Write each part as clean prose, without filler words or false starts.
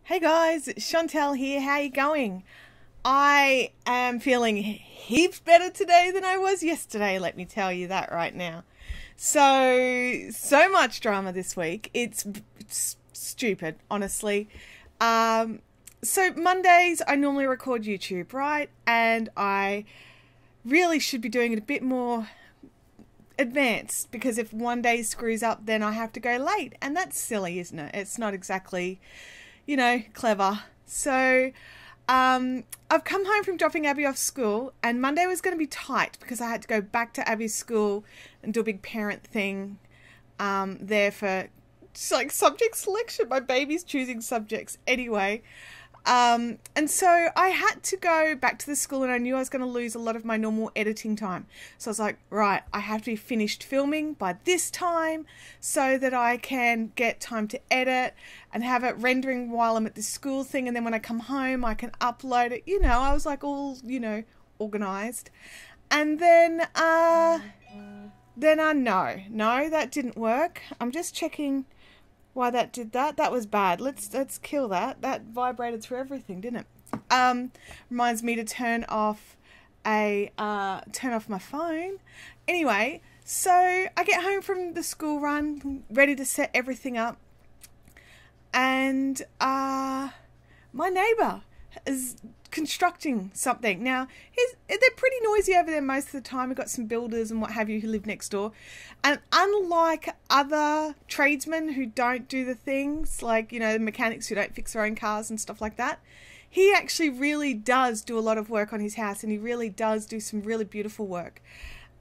Hey guys, it's Chantel here. How you going? I am feeling heaps better today than I was yesterday, let me tell you that right now. So much drama this week. It's stupid, honestly. So Mondays I normally record YouTube, right? And I really should be doing it a bit more advanced, because if one day screws up then I have to go late, and that's silly, isn't it? It's not exactly, you know, clever. So I've come home from dropping Abby off school, and Monday was going to be tight because I had to go back to Abby's school and do a big parent thing there for just like subject selection. My baby's choosing subjects anyway. And so I had to go back to the school, and I knew I was going to lose a lot of my normal editing time. So I was like, right, I have to be finished filming by this time so that I can get time to edit and have it rendering while I'm at the school thing. And then when I come home, I can upload it. You know, I was like all, you know, organized. And then, no, that didn't work. I'm just checking why that did that. That was bad. Let's kill that. That vibrated through everything, didn't it? Reminds me to turn off my phone. Anyway, so I get home from the school run, ready to set everything up, and my neighbour is constructing something. Now, they're pretty noisy over there most of the time. We've got some builders and what have you who live next door. And unlike other tradesmen who don't do the things, like, you know, the mechanics who don't fix their own cars and stuff like that, he actually really does do a lot of work on his house, and he really does do some really beautiful work.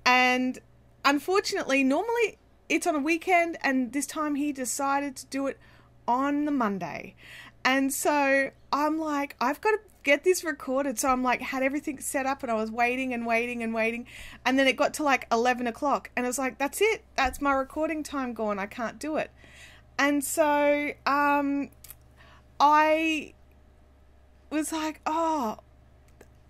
And unfortunately, normally it's on a weekend, and this time he decided to do it on the Monday. And so I'm like, I've got to get this recorded. So I'm like, had everything set up, and I was waiting and waiting and waiting. And then it got to like 11 o'clock, and I was like, that's it. That's my recording time gone. I can't do it. And so I was like, oh,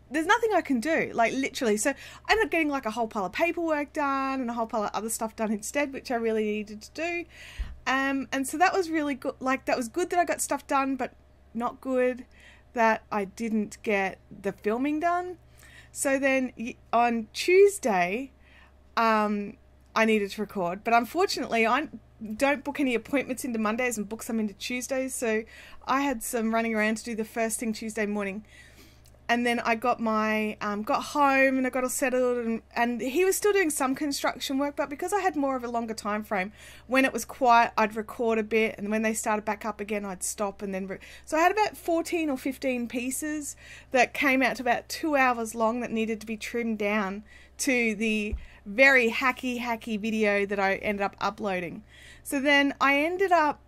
there's nothing I can do, like literally. So I ended up getting like a whole pile of paperwork done and a whole pile of other stuff done instead, which I really needed to do. And so that was really good. Like, that was good that I got stuff done, but not good that I didn't get the filming done. So then on Tuesday, I needed to record, but unfortunately I don't book any appointments into Mondays and book some into Tuesdays. So I had some running around to do the first thing Tuesday morning. And then I got got home and I got all settled, and he was still doing some construction work, but because I had more of a longer time frame, when it was quiet, I'd record a bit, and when they started back up again, I'd stop and then... So I had about 14 or 15 pieces that came out to about 2 hours long that needed to be trimmed down to the very hacky video that I ended up uploading. So then I ended up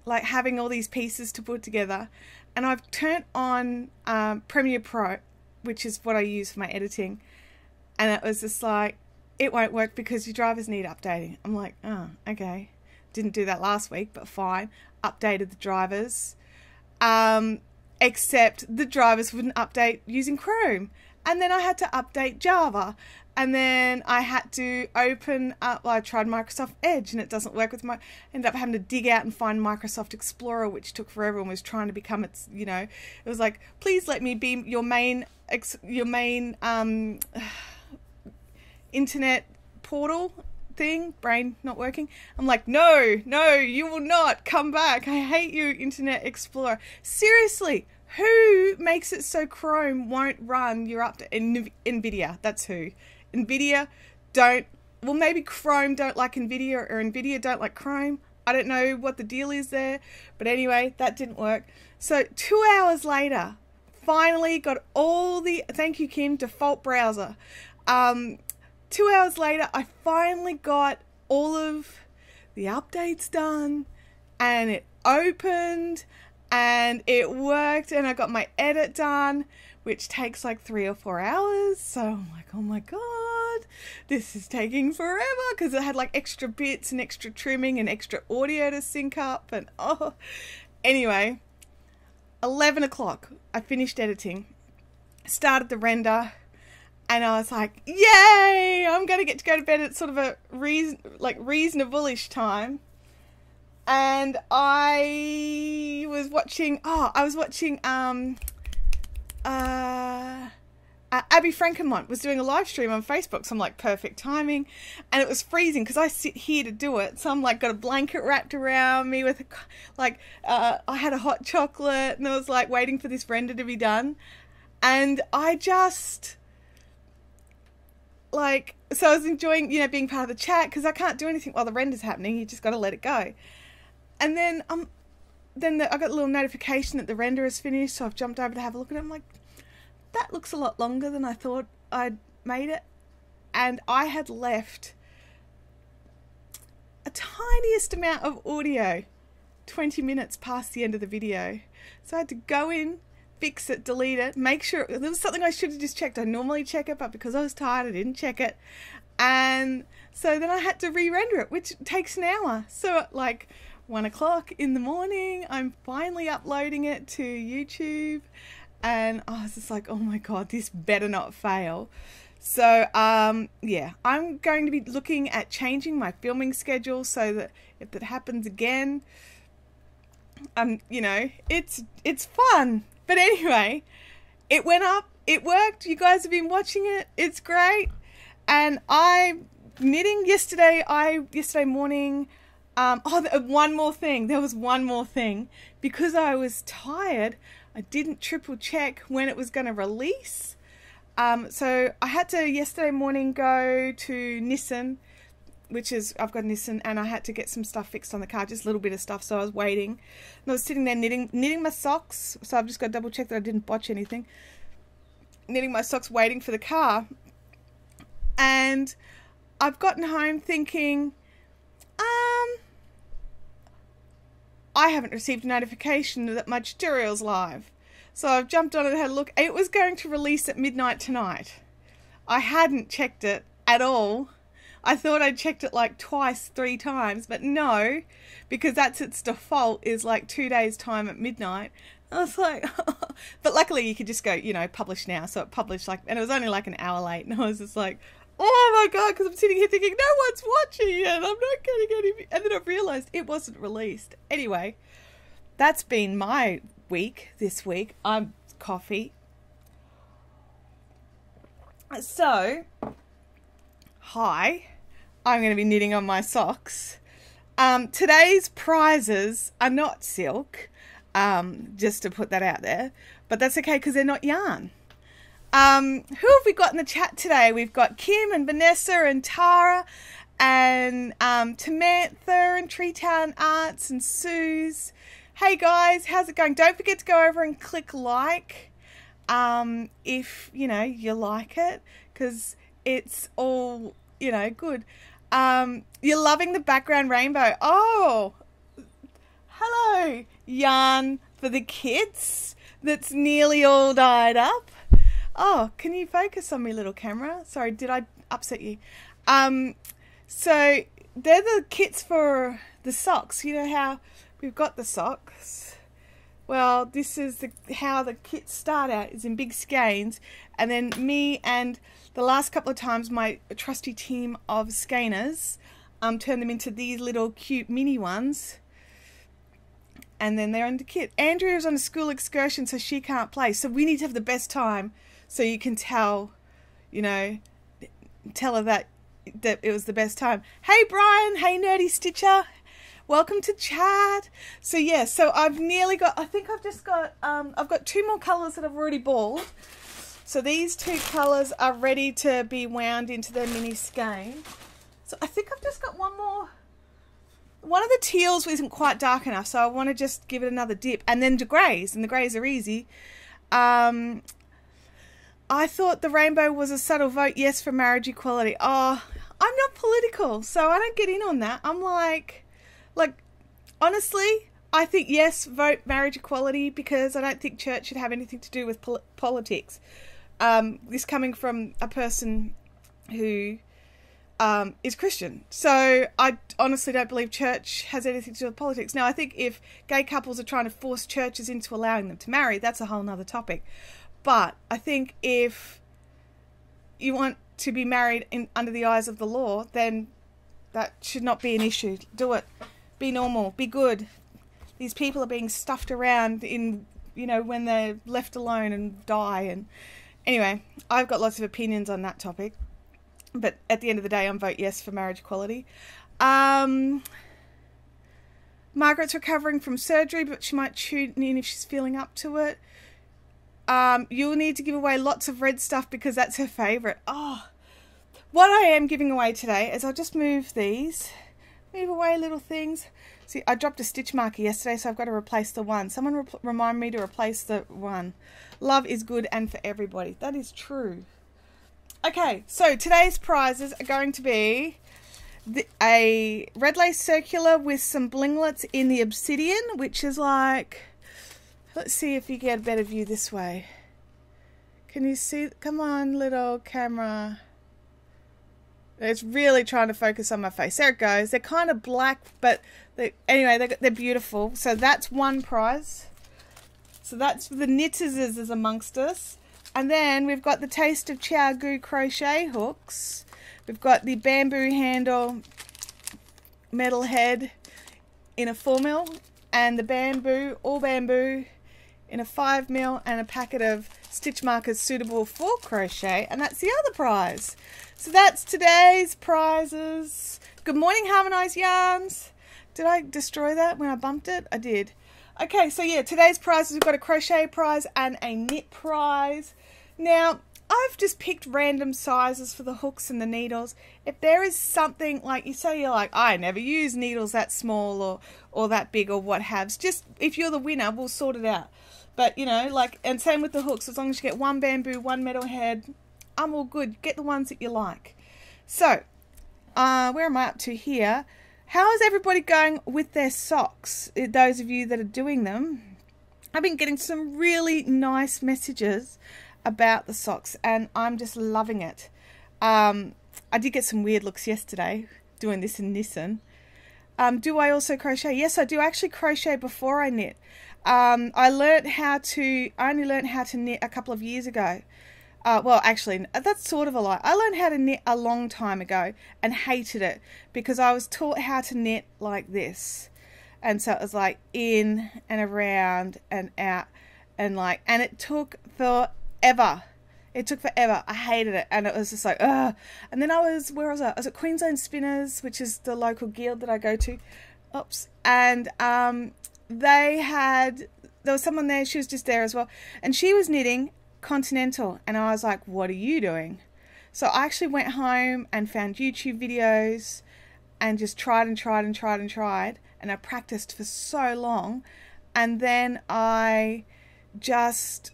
like having all these pieces to put together, and I've turned on Premiere Pro, which is what I use for my editing, and it was just like, it won't work because your drivers need updating. I'm like, oh, okay. Didn't do that last week, but fine. Updated the drivers, except the drivers wouldn't update using Chrome. And then I had to update Java. And then I had to open up, well, I tried Microsoft Edge, and it doesn't work with ended up having to dig out and find Microsoft Explorer, which took forever and was trying to become its, you know, it was like, please let me be your main internet portal thing. Brain not working. I'm like, no, you will not come back. I hate you, Internet Explorer. Seriously. Who makes it so Chrome won't run your update? NVIDIA, that's who. NVIDIA don't, well, maybe Chrome don't like NVIDIA, or NVIDIA don't like Chrome. I don't know what the deal is there, but anyway, that didn't work. So 2 hours later, finally got all the, thank you Kim, default browser. 2 hours later, I finally got all of the updates done, and it opened, and it worked, and I got my edit done, which takes like 3 or 4 hours. So I'm like, oh my God, this is taking forever, because it had like extra bits and extra trimming and extra audio to sync up, and oh. Anyway, 11 o'clock, I finished editing, started the render, and I was like, yay, I'm going to get to go to bed at sort of a reasonable-ish time. and I was watching, Abby Frankenmont was doing a live stream on Facebook, so I'm like, perfect timing. And it was freezing because I sit here to do it, so I'm like got a blanket wrapped around me with I had a hot chocolate, and I was like waiting for this render to be done. And I just so I was enjoying, being part of the chat, because I can't do anything while the render's happening. You just got to let it go. And then I got a little notification that the render is finished, so I've jumped over to have a look at it. I'm like, that looks a lot longer than I thought I'd made it. And I had left a tiniest amount of audio 20 minutes past the end of the video. So I had to go in, fix it, delete it, make sure. There was something I should have just checked. I normally check it, but because I was tired, I didn't check it. And so then I had to re-render it, which takes an hour. So at 1 o'clock in the morning, I'm finally uploading it to YouTube. And I was just like, oh my God, this better not fail. So, yeah, I'm going to be looking at changing my filming schedule so that if that happens again, it's fun. But anyway, it went up, it worked. You guys have been watching it. It's great. And I'm knitting yesterday morning. One more thing. There was one more thing. Because I was tired, I didn't triple check when it was going to release. So I had to yesterday morning go to Nissan, I've got Nissan, and I had to get some stuff fixed on the car, just a little bit of stuff. So I was waiting, and I was sitting there knitting my socks. So I've just got to double check that I didn't botch anything. Knitting my socks, waiting for the car. And I've gotten home thinking, I haven't received a notification that my tutorial's live. So I've jumped on it and had a look. It was going to release at midnight tonight. I hadn't checked it at all. I thought I'd checked it twice, 3 times, but no, because that's its default is 2 days time at midnight. I was like, but luckily you could just go, publish now. So it published and it was only an hour late, and I was just like, oh my God, because I'm sitting here thinking, no one's watching it, I'm not getting any. And then I realised it wasn't released. Anyway, that's been my week this week. I'm coffee. So, hi, I'm going to be knitting on my socks. Today's prizes are not silk, just to put that out there, but that's okay because they're not yarn. Who have we got in the chat today? We've got Kim and Vanessa and Tara and Tamantha and Treetown Arts and Suze. Hey guys, how's it going? Don't forget to go over and click like if you like it, because it's all good. You're loving the background rainbow. Oh, hello, yarn for the kids that's nearly all dyed up. Oh, can you focus on me, little camera? Sorry, did I upset you? So they're the kits for the socks. You know how we've got the socks? Well, this is how the kits start out, is in big skeins. And then me and the last couple of times my trusty team of skeiners turned them into these little cute mini ones. And then they're in the kit. Andrea's on a school excursion, so she can't play. So we need to have the best time. So you can tell her that it was the best time. Hey Brian, hey Nerdy Stitcher, welcome to chat. So yeah, so I've nearly got, I think I've just got, I've got 2 more colours that I've already balled. So these 2 colours are ready to be wound into their mini skein. So I think I've just got one more. One of the teals isn't quite dark enough, so I want to just give it another dip. And then the greys, and the greys are easy. I thought the rainbow was a subtle vote yes for marriage equality. Oh, I'm not political, so I don't get in on that. I'm like, honestly, I think yes, vote marriage equality, because I don't think church should have anything to do with politics. This coming from a person who is Christian. So I honestly don't believe church has anything to do with politics. Now, I think if gay couples are trying to force churches into allowing them to marry, that's a whole nother topic. But I think if you want to be married under the eyes of the law, then that should not be an issue. Do it Be normal. Be good. These people are being stuffed around in, you know, when they're left alone and die. And anyway, I've got lots of opinions on that topic. But at the end of the day, I'm vote yes for marriage equality. Margaret's recovering from surgery, but she might tune in if she's feeling up to it. You'll need to give away lots of red stuff because that's her favourite. Oh, what I am giving away today is I'll just move these. Move away little things. See, I dropped a stitch marker yesterday, so I've got to replace the one. Someone remind me to replace the one. Love is good and for everybody. That is true. Okay, so today's prizes are going to be a red lace circular with some blinglets in the obsidian, which is like, let's see if you get a better view this way. Can you see? Come on, little camera. It's really trying to focus on my face. There it goes. They're kind of black, but anyway, they're beautiful. So that's one prize. So that's for the knitters amongst us. And then we've got the Taste of Chow Goo crochet hooks. We've got the bamboo handle metal head in a 4mm, and the bamboo, all bamboo, in a 5mm, and a packet of stitch markers suitable for crochet. And that's the other prize. So that's today's prizes. Good morning, Harmonized Yarns. Did I destroy that when I bumped it? I did. Okay, so yeah, today's prizes, we've got a crochet prize and a knit prize. Now, I've just picked random sizes for the hooks and the needles. If there is something, like you say, you're like, I never use needles that small or that big or what haves, just if you're the winner, we'll sort it out. But, you know, like, and same with the hooks, as long as you get one bamboo, one metal head, I'm all good. Get the ones that you like. So, where am I up to here? How is everybody going with their socks? Those of you that are doing them. I've been getting some really nice messages about the socks, and I'm just loving it. I did get some weird looks yesterday doing this in Nissan. Do I also crochet? Yes, I do actually crochet before I knit. I only learned how to knit a couple of years ago. Well, actually, that's sort of a lie. I learned how to knit a long time ago and hated it because I was taught how to knit like this. And so it was like in and around and out and it took forever. It took forever. I hated it. And it was just like, ugh. And then where was I? I was at Queensland Spinners, which is the local guild that I go to. Oops. And there was someone there. She was just there as well. And she was knitting continental, and I was like, what are you doing? So I actually went home and found YouTube videos and just tried and I practiced for so long, and then now I think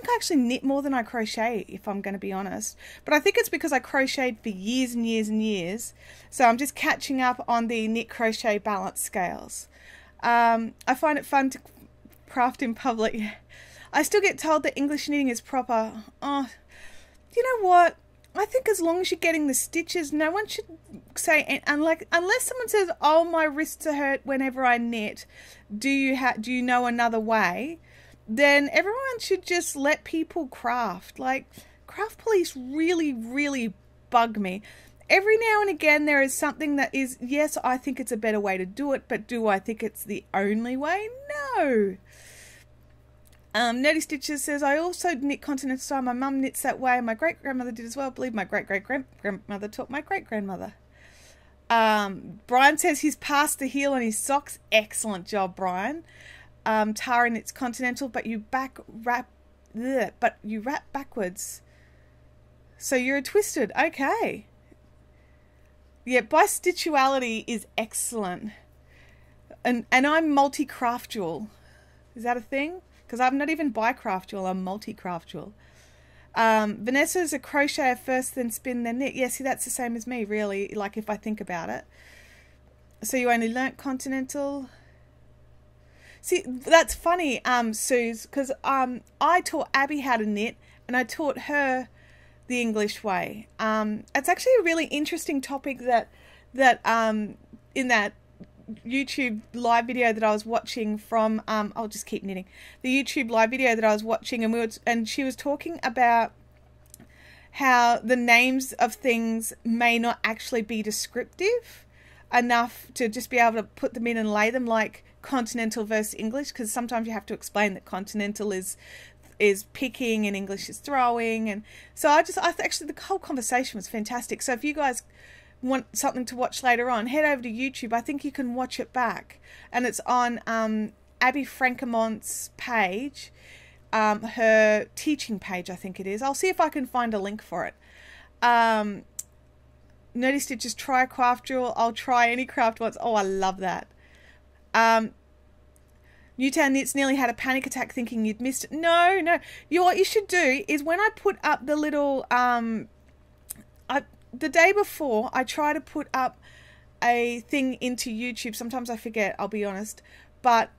I actually knit more than I crochet, if I'm going to be honest. But I think it's because I crocheted for years and years and years, so I'm just catching up on the knit crochet balance scales. I find it fun to craft in public. I still get told that English knitting is proper. Oh, you know what? I think as long as you're getting the stitches, no one should say, unless someone says, oh, my wrists are hurt whenever I knit, do you know another way? Then everyone should just let people craft. Like, craft police really, really bug me. Every now and again there is something that is, yes, I think it's a better way to do it, but do I think it's the only way? No. Nerdy Stitches says, I also knit continental style. My mum knits that way. My great-grandmother did as well. I believe my great-great-grandmother taught my great-grandmother. Brian says he's past the heel on his socks. Excellent job, Brian. Tara knits continental, but you wrap backwards. So you're a twisted. Okay. Yeah, bistitchuality is excellent. And I'm multi-craftual. Is that a thing? Because I'm not even bi-craftual, I'm multi-craftual. Vanessa's a crocheter first, then spin, then knit. Yeah, see, that's the same as me, really, like if I think about it. So you only learnt continental. See, that's funny, Suze, because I taught Abby how to knit, and I taught her the English way. It's actually a really interesting topic that in that YouTube live video that I was watching from I'll just keep knitting. The YouTube live video that I was watching, and she was talking about how the names of things may not actually be descriptive. enough to just be able to put them in and lay them like continental versus English, because sometimes you have to explain that continental is picking and English is throwing. And so actually the whole conversation was fantastic. So if you guys want something to watch later on, head over to YouTube. I think you can watch it back, and it's on Abby Frankemont's page, her teaching page, I think it is. I'll see if I can find a link for it. Nerdy Stitches, try a craft jewel. I'll try any craft once. Oh, I love that. Newtown Knits nearly had a panic attack thinking you'd missed it. No. What you should do is, when I put up the little the day before, I try to put up a thing into YouTube. Sometimes I forget, I'll be honest. But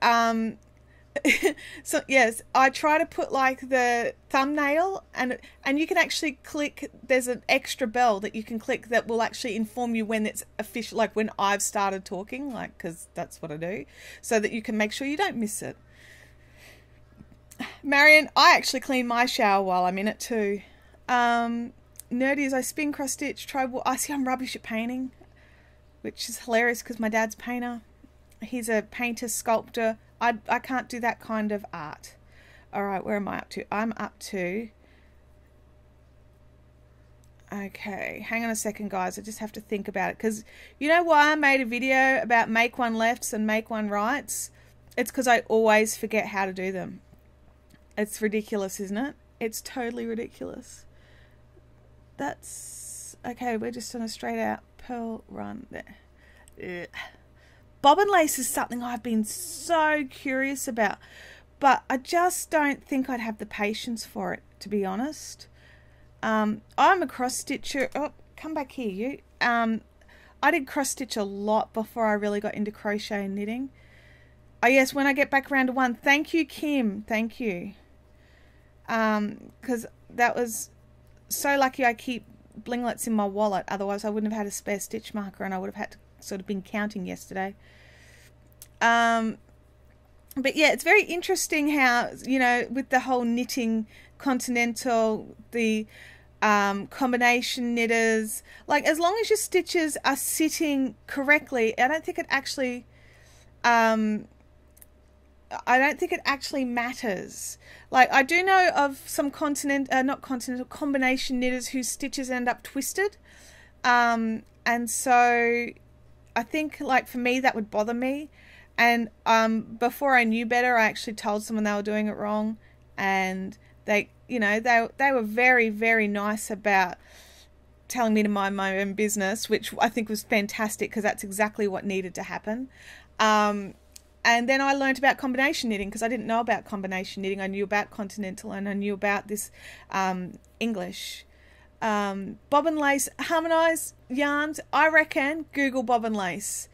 so yes, I try to put like the thumbnail, and you can actually click, there's an extra bell that you can click that will actually inform you when it's official, like when I've started talking, like, because that's what I do, so that you can make sure you don't miss it. Marion, I actually clean my shower while I'm in it too. Nerdy as I spin, cross stitch, I see I'm rubbish at painting, which is hilarious because my dad's a painter. He's a painter, sculptor. I can't do that kind of art. All right, where am I up to? I'm up to... Okay, hang on a second, guys. I just have to think about it, because you know why I made a video about make one lefts and make one rights? It's because I always forget how to do them. It's ridiculous, isn't it? It's totally ridiculous. That's... Okay, we're just on a straight out purl run there. Ugh. Bobbin lace is something I've been so curious about, but I just don't think I'd have the patience for it, to be honest. I'm a cross stitcher. Oh, come back here, you. I did cross stitch a lot before I really got into crochet and knitting. Oh yes, when I get back around to one. Thank you, Kim. Thank you. Because that was so lucky I keep blinglets in my wallet. Otherwise I wouldn't have had a spare stitch marker, and I would have had to sort of been counting yesterday. But yeah, it's very interesting how, you know, with the whole knitting continental, the combination knitters, like, as long as your stitches are sitting correctly, I don't think it actually matters. Like, I do know of some combination knitters whose stitches end up twisted, and so I think, like, for me that would bother me. And before I knew better, I actually told someone they were doing it wrong, and they, you know, they were very, very nice about telling me to mind my own business, which I think was fantastic, because that's exactly what needed to happen. And then I learned about combination knitting, because I didn't know about combination knitting. I knew about continental, and I knew about this English. Bobbin lace, harmonized yarns, I reckon Google bobbin lace,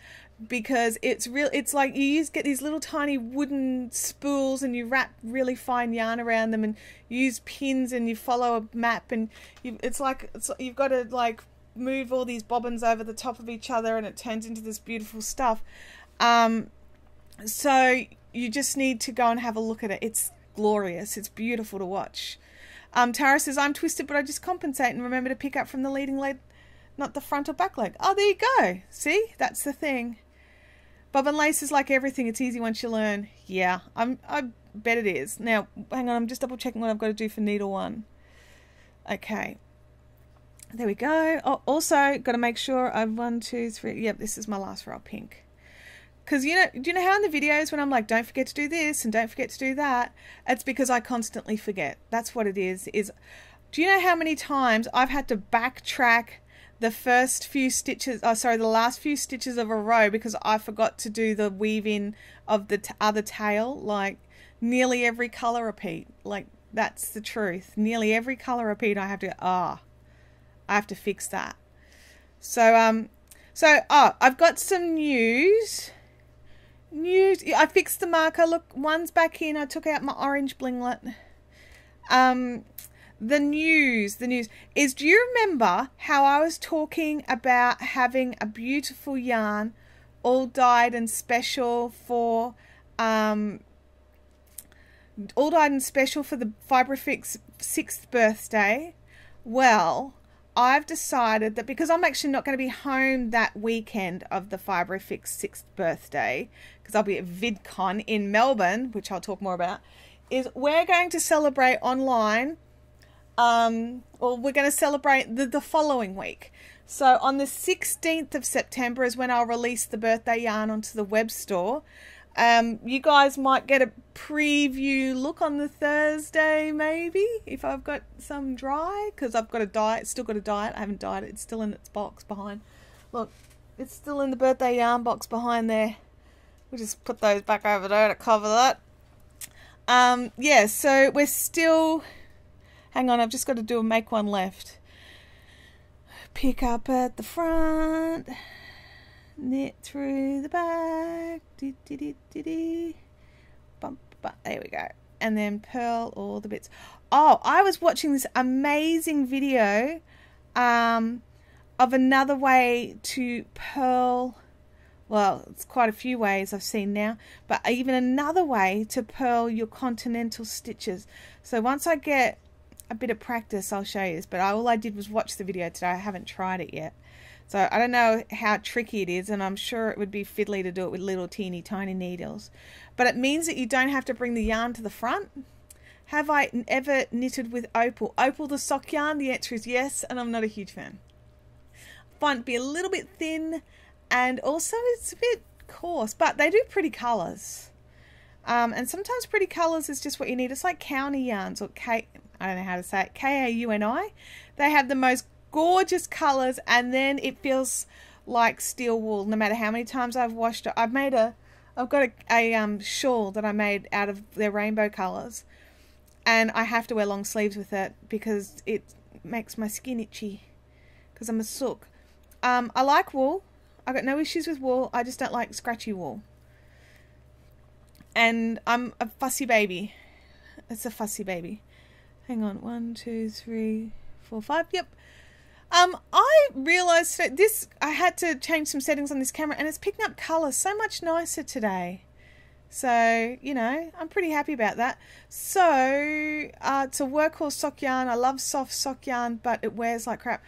because it's real. It's like get these little tiny wooden spools, and you wrap really fine yarn around them, and you use pins, and you follow a map, and you've got to like move all these bobbins over the top of each other, and it turns into this beautiful stuff. So you just need to go and have a look at it. It's glorious. It's beautiful to watch. Tara says, I'm twisted, but I just compensate and remember to pick up from the leading leg, not the front or back leg. Oh, there you go. See, that's the thing. Bobbin lace is like everything. It's easy once you learn. Yeah, I bet it is. Now, hang on. I'm just double checking what I've got to do for needle one. Okay. There we go. Oh, also, got to make sure I've 1, 2, 3. Yep, this is my last row of pink. Because, you know, do you know how in the videos when I'm like, don't forget to do this and don't forget to do that? It's because I constantly forget. That's what it is. Do you know how many times I've had to backtrack the first few stitches, the last few stitches of a row, because I forgot to do the weave in of the other tail? Like, nearly every colour repeat. Like, that's the truth. Nearly every colour repeat I have to, I have to fix that. So, I've got some news. I fixed the marker. Look, one's back in. I took out my orange blinglet. The news is, do you remember how I was talking about having a beautiful yarn all dyed and special for the Fibrofix 6th birthday? Well, I've decided that because I'm actually not going to be home that weekend of the Fibrofix 6th birthday, because I'll be at VidCon in Melbourne, which I'll talk more about, is we're going to celebrate online, or we're going to celebrate the following week. So on the 16th of September is when I'll release the birthday yarn onto the web store. You guys might get a preview look on the Thursday, maybe, if I've got some dry, because I've got to dye it. Still got to dye it. I haven't dyed it. It's still in its box behind. Look, it's still in the birthday yarn box behind there. We'll just put those back over there to cover that. Yeah, so we're still... Hang on, I've just got to do a make one left. Pick up at the front. Knit through the back. Bump, bump. There we go. And then purl all the bits. Oh, I was watching this amazing video of another way to purl. Well, it's quite a few ways I've seen now, but even another way to purl your continental stitches. So once I get a bit of practice, I'll show you this, but all I did was watch the video today. I haven't tried it yet. So I don't know how tricky it is, and I'm sure it would be fiddly to do it with little teeny tiny needles. But it means that you don't have to bring the yarn to the front. Have I ever knitted with opal? Opal the sock yarn? The answer is yes, and I'm not a huge fan. I find it to be a little bit thin, and also it's a bit coarse, but they do pretty colours. And sometimes pretty colours is just what you need. It's like County yarns, or I don't know how to say it, Kauni. They have the most gorgeous colours, and then it feels like steel wool no matter how many times I've washed it. I've got a shawl that I made out of their rainbow colours, and I have to wear long sleeves with it because it makes my skin itchy because I'm a sook. I like wool. I've got no issues with wool. I just don't like scratchy wool. And I'm a fussy baby. It's a fussy baby. Hang on. 1, 2, 3, 4, 5. Yep. I realised this, I had to change some settings on this camera, and it's picking up colour so much nicer today. So, you know, I'm pretty happy about that. So, it's a workhorse sock yarn. I love soft sock yarn, but it wears like crap.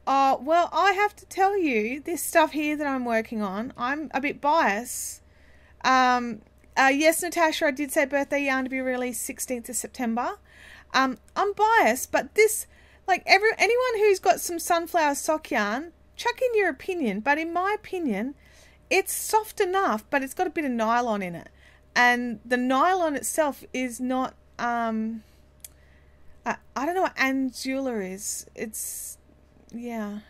Well, I have to tell you, this stuff here that I'm working on, I'm a bit biased. Yes, Natasha, I did say birthday yarn to be released 16th of September. I'm biased, but this... Like anyone who's got some sunflower sock yarn, chuck in your opinion. But in my opinion, it's soft enough, but it's got a bit of nylon in it. And the nylon itself is not, I don't know what Anzula is. It's, yeah.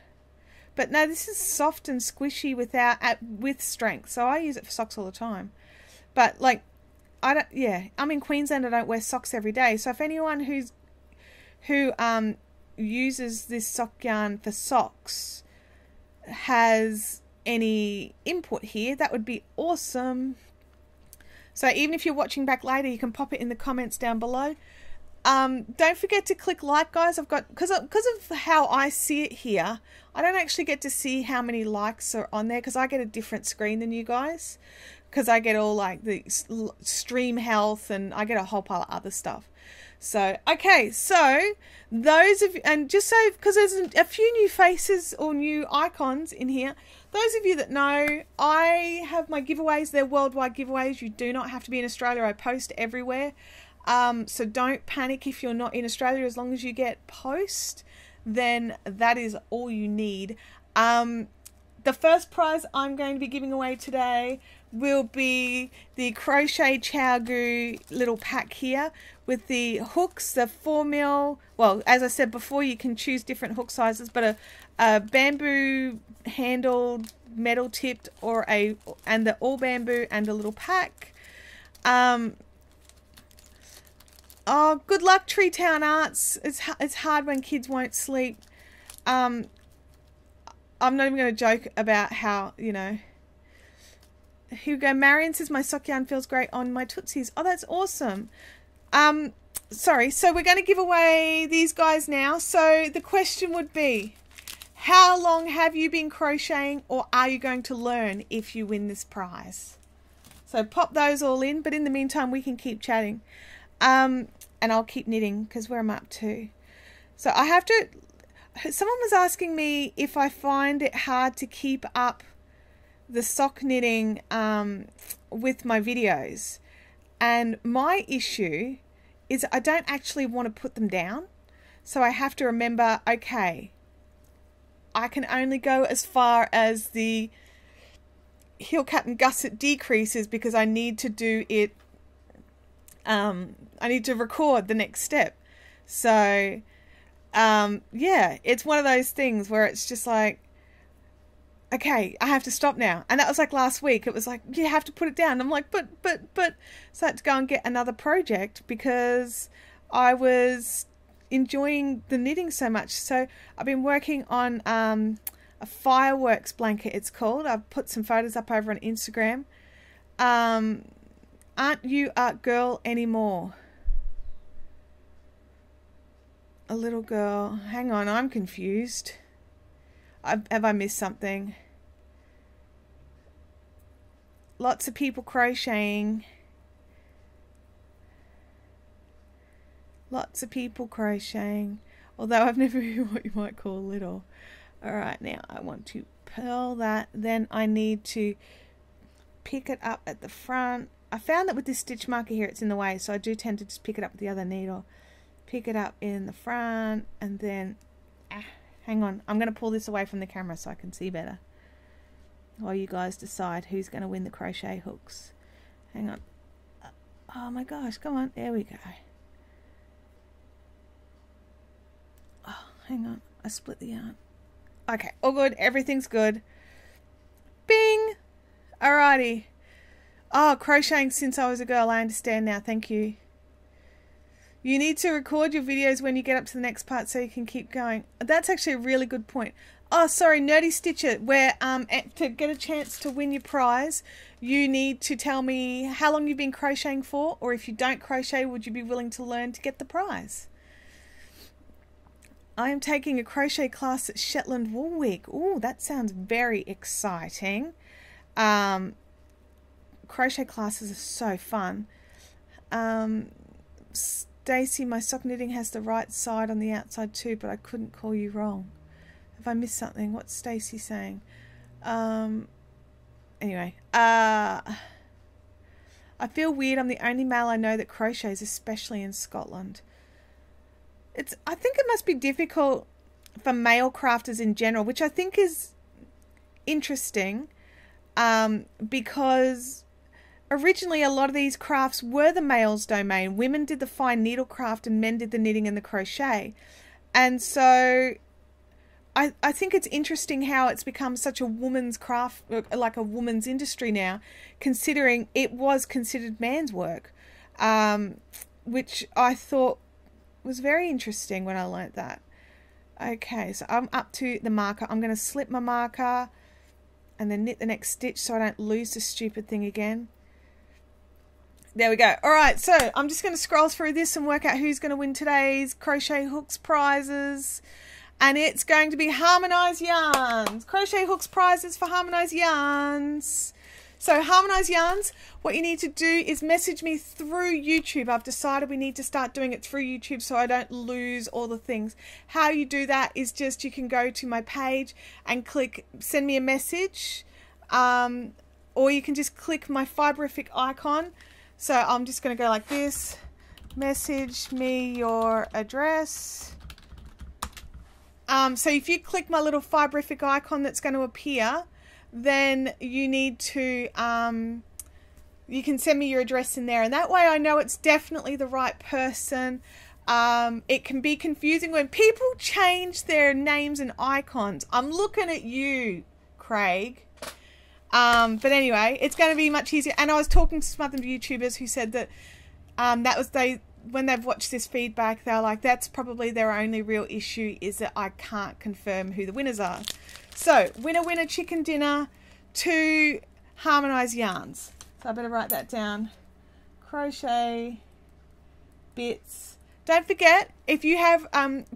But no, this is soft and squishy with strength. So I use it for socks all the time. But like, I'm in Queensland, I don't wear socks every day. So if anyone who uses this sock yarn for socks has any input here, that would be awesome. So even if you're watching back later, you can pop it in the comments down below. Don't forget to click like, guys. I've got, because of how I see it here, I don't actually get to see how many likes are on there because I get a different screen than you guys, because I get all like the stream health and I get a whole pile of other stuff. So, okay, so those of you, and just so, because there's a few new faces or new icons in here, those of you that know, I have my giveaways. They're worldwide giveaways. You do not have to be in Australia. I post everywhere. So don't panic if you're not in Australia. As long as you get post, then that is all you need. The first prize I'm going to be giving away today will be the Crochet Chowgoo little pack here with the hooks, the 4mm. Well, as I said before, you can choose different hook sizes, but a bamboo handled, metal tipped, and the all bamboo and a little pack. Oh, good luck, Tree Town Arts. It's hard when kids won't sleep. I'm not even going to joke about how, you know. Here we go. Marion says my sock yarn feels great on my tootsies. Oh, that's awesome. Sorry. So we're going to give away these guys now. So the question would be, how long have you been crocheting, or are you going to learn if you win this prize? So pop those all in. But in the meantime, we can keep chatting. And I'll keep knitting because where I'm up to. So I have to... Someone was asking me if I find it hard to keep up the sock knitting with my videos. And my issue is I don't actually want to put them down. So I have to remember, okay, I can only go as far as the heel cap and gusset decreases because I need to do it, I need to record the next step. So, yeah, it's one of those things where it's just like, okay, I have to stop now. And that was like last week. It was like, you have to put it down. I'm like, but. So I had to go and get another project because I was enjoying the knitting so much. So I've been working on a fireworks blanket, it's called. I've put some photos up over on Instagram. Aren't you a girl anymore? A little girl. Hang on, I'm confused. Have I missed something? Lots of people crocheting. Lots of people crocheting. Although I've never been what you might call little. Alright, now I want to purl that. Then I need to pick it up at the front. I found that with this stitch marker here it's in the way, so I do tend to just pick it up with the other needle. Pick it up in the front and then... hang on, I'm going to pull this away from the camera so I can see better. While you guys decide who's going to win the crochet hooks. Hang on. Oh my gosh, come on. There we go. Oh, hang on. I split the yarn. Okay, all good. Everything's good. Bing! Alrighty. Oh, crocheting since I was a girl. I understand now. Thank you. You need to record your videos when you get up to the next part so you can keep going. That's actually a really good point. Oh, sorry, Nerdy Stitcher, where to get a chance to win your prize, you need to tell me how long you've been crocheting for, or if you don't crochet, would you be willing to learn to get the prize? I am taking a crochet class at Shetland Wool Week. Ooh, that sounds very exciting. Crochet classes are so fun. Daisy, my sock knitting has the right side on the outside too, but I couldn't call you wrong. Have I missed something? What's Stacey saying? Anyway, I feel weird. I'm the only male I know that crochets, especially in Scotland. I think it must be difficult for male crafters in general, which I think is interesting, because originally a lot of these crafts were the male's domain. Women did the fine needlecraft and men did the knitting and the crochet. And so I think it's interesting how it's become such a woman's craft, like a woman's industry now, considering it was considered man's work, which I thought was very interesting when I learnt that. Okay, so I'm up to the marker. I'm going to slip my marker and then knit the next stitch so I don't lose the stupid thing again. There we go. Alright, so I'm just going to scroll through this and work out who's going to win today's Crochet Hooks prizes. And it's going to be Harmonized Yarns. Crochet Hooks prizes for Harmonized Yarns. So Harmonized Yarns, what you need to do is message me through YouTube. I've decided we need to start doing it through YouTube so I don't lose all the things. How you do that is just you can go to my page and click send me a message. Or you can just click my fiberific icon. So I'm just going to go like this. Message me your address. So if you click my little fiberific icon that's going to appear, then you need to, you can send me your address in there. And that way I know it's definitely the right person. It can be confusing when people change their names and icons. I'm looking at you, Craig. But anyway, it's going to be much easier. And I was talking to some other YouTubers who said that that was when they've watched this feedback, they're like, that's probably their only real issue, is that I can't confirm who the winners are. So, winner, chicken dinner, 2 Harmonized Yarns. So I better write that down. Crochet bits. Don't forget, if you have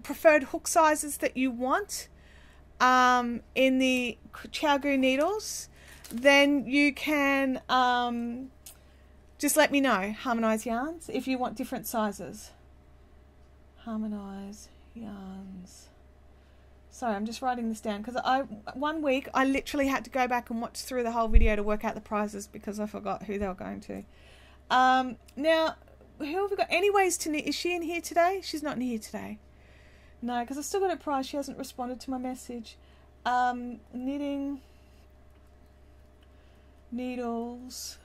preferred hook sizes that you want in the Chiagu needles, then you can just let me know. Harmonized Yarns if you want different sizes. Harmonized Yarns. Sorry, I'm just writing this down because one week I literally had to go back and watch through the whole video to work out the prizes because I forgot who they were going to. Now, who have we got? Anyways, is she in here today? She's not in here today. No, because I still got a prize. She hasn't responded to my message. Knitting, needles.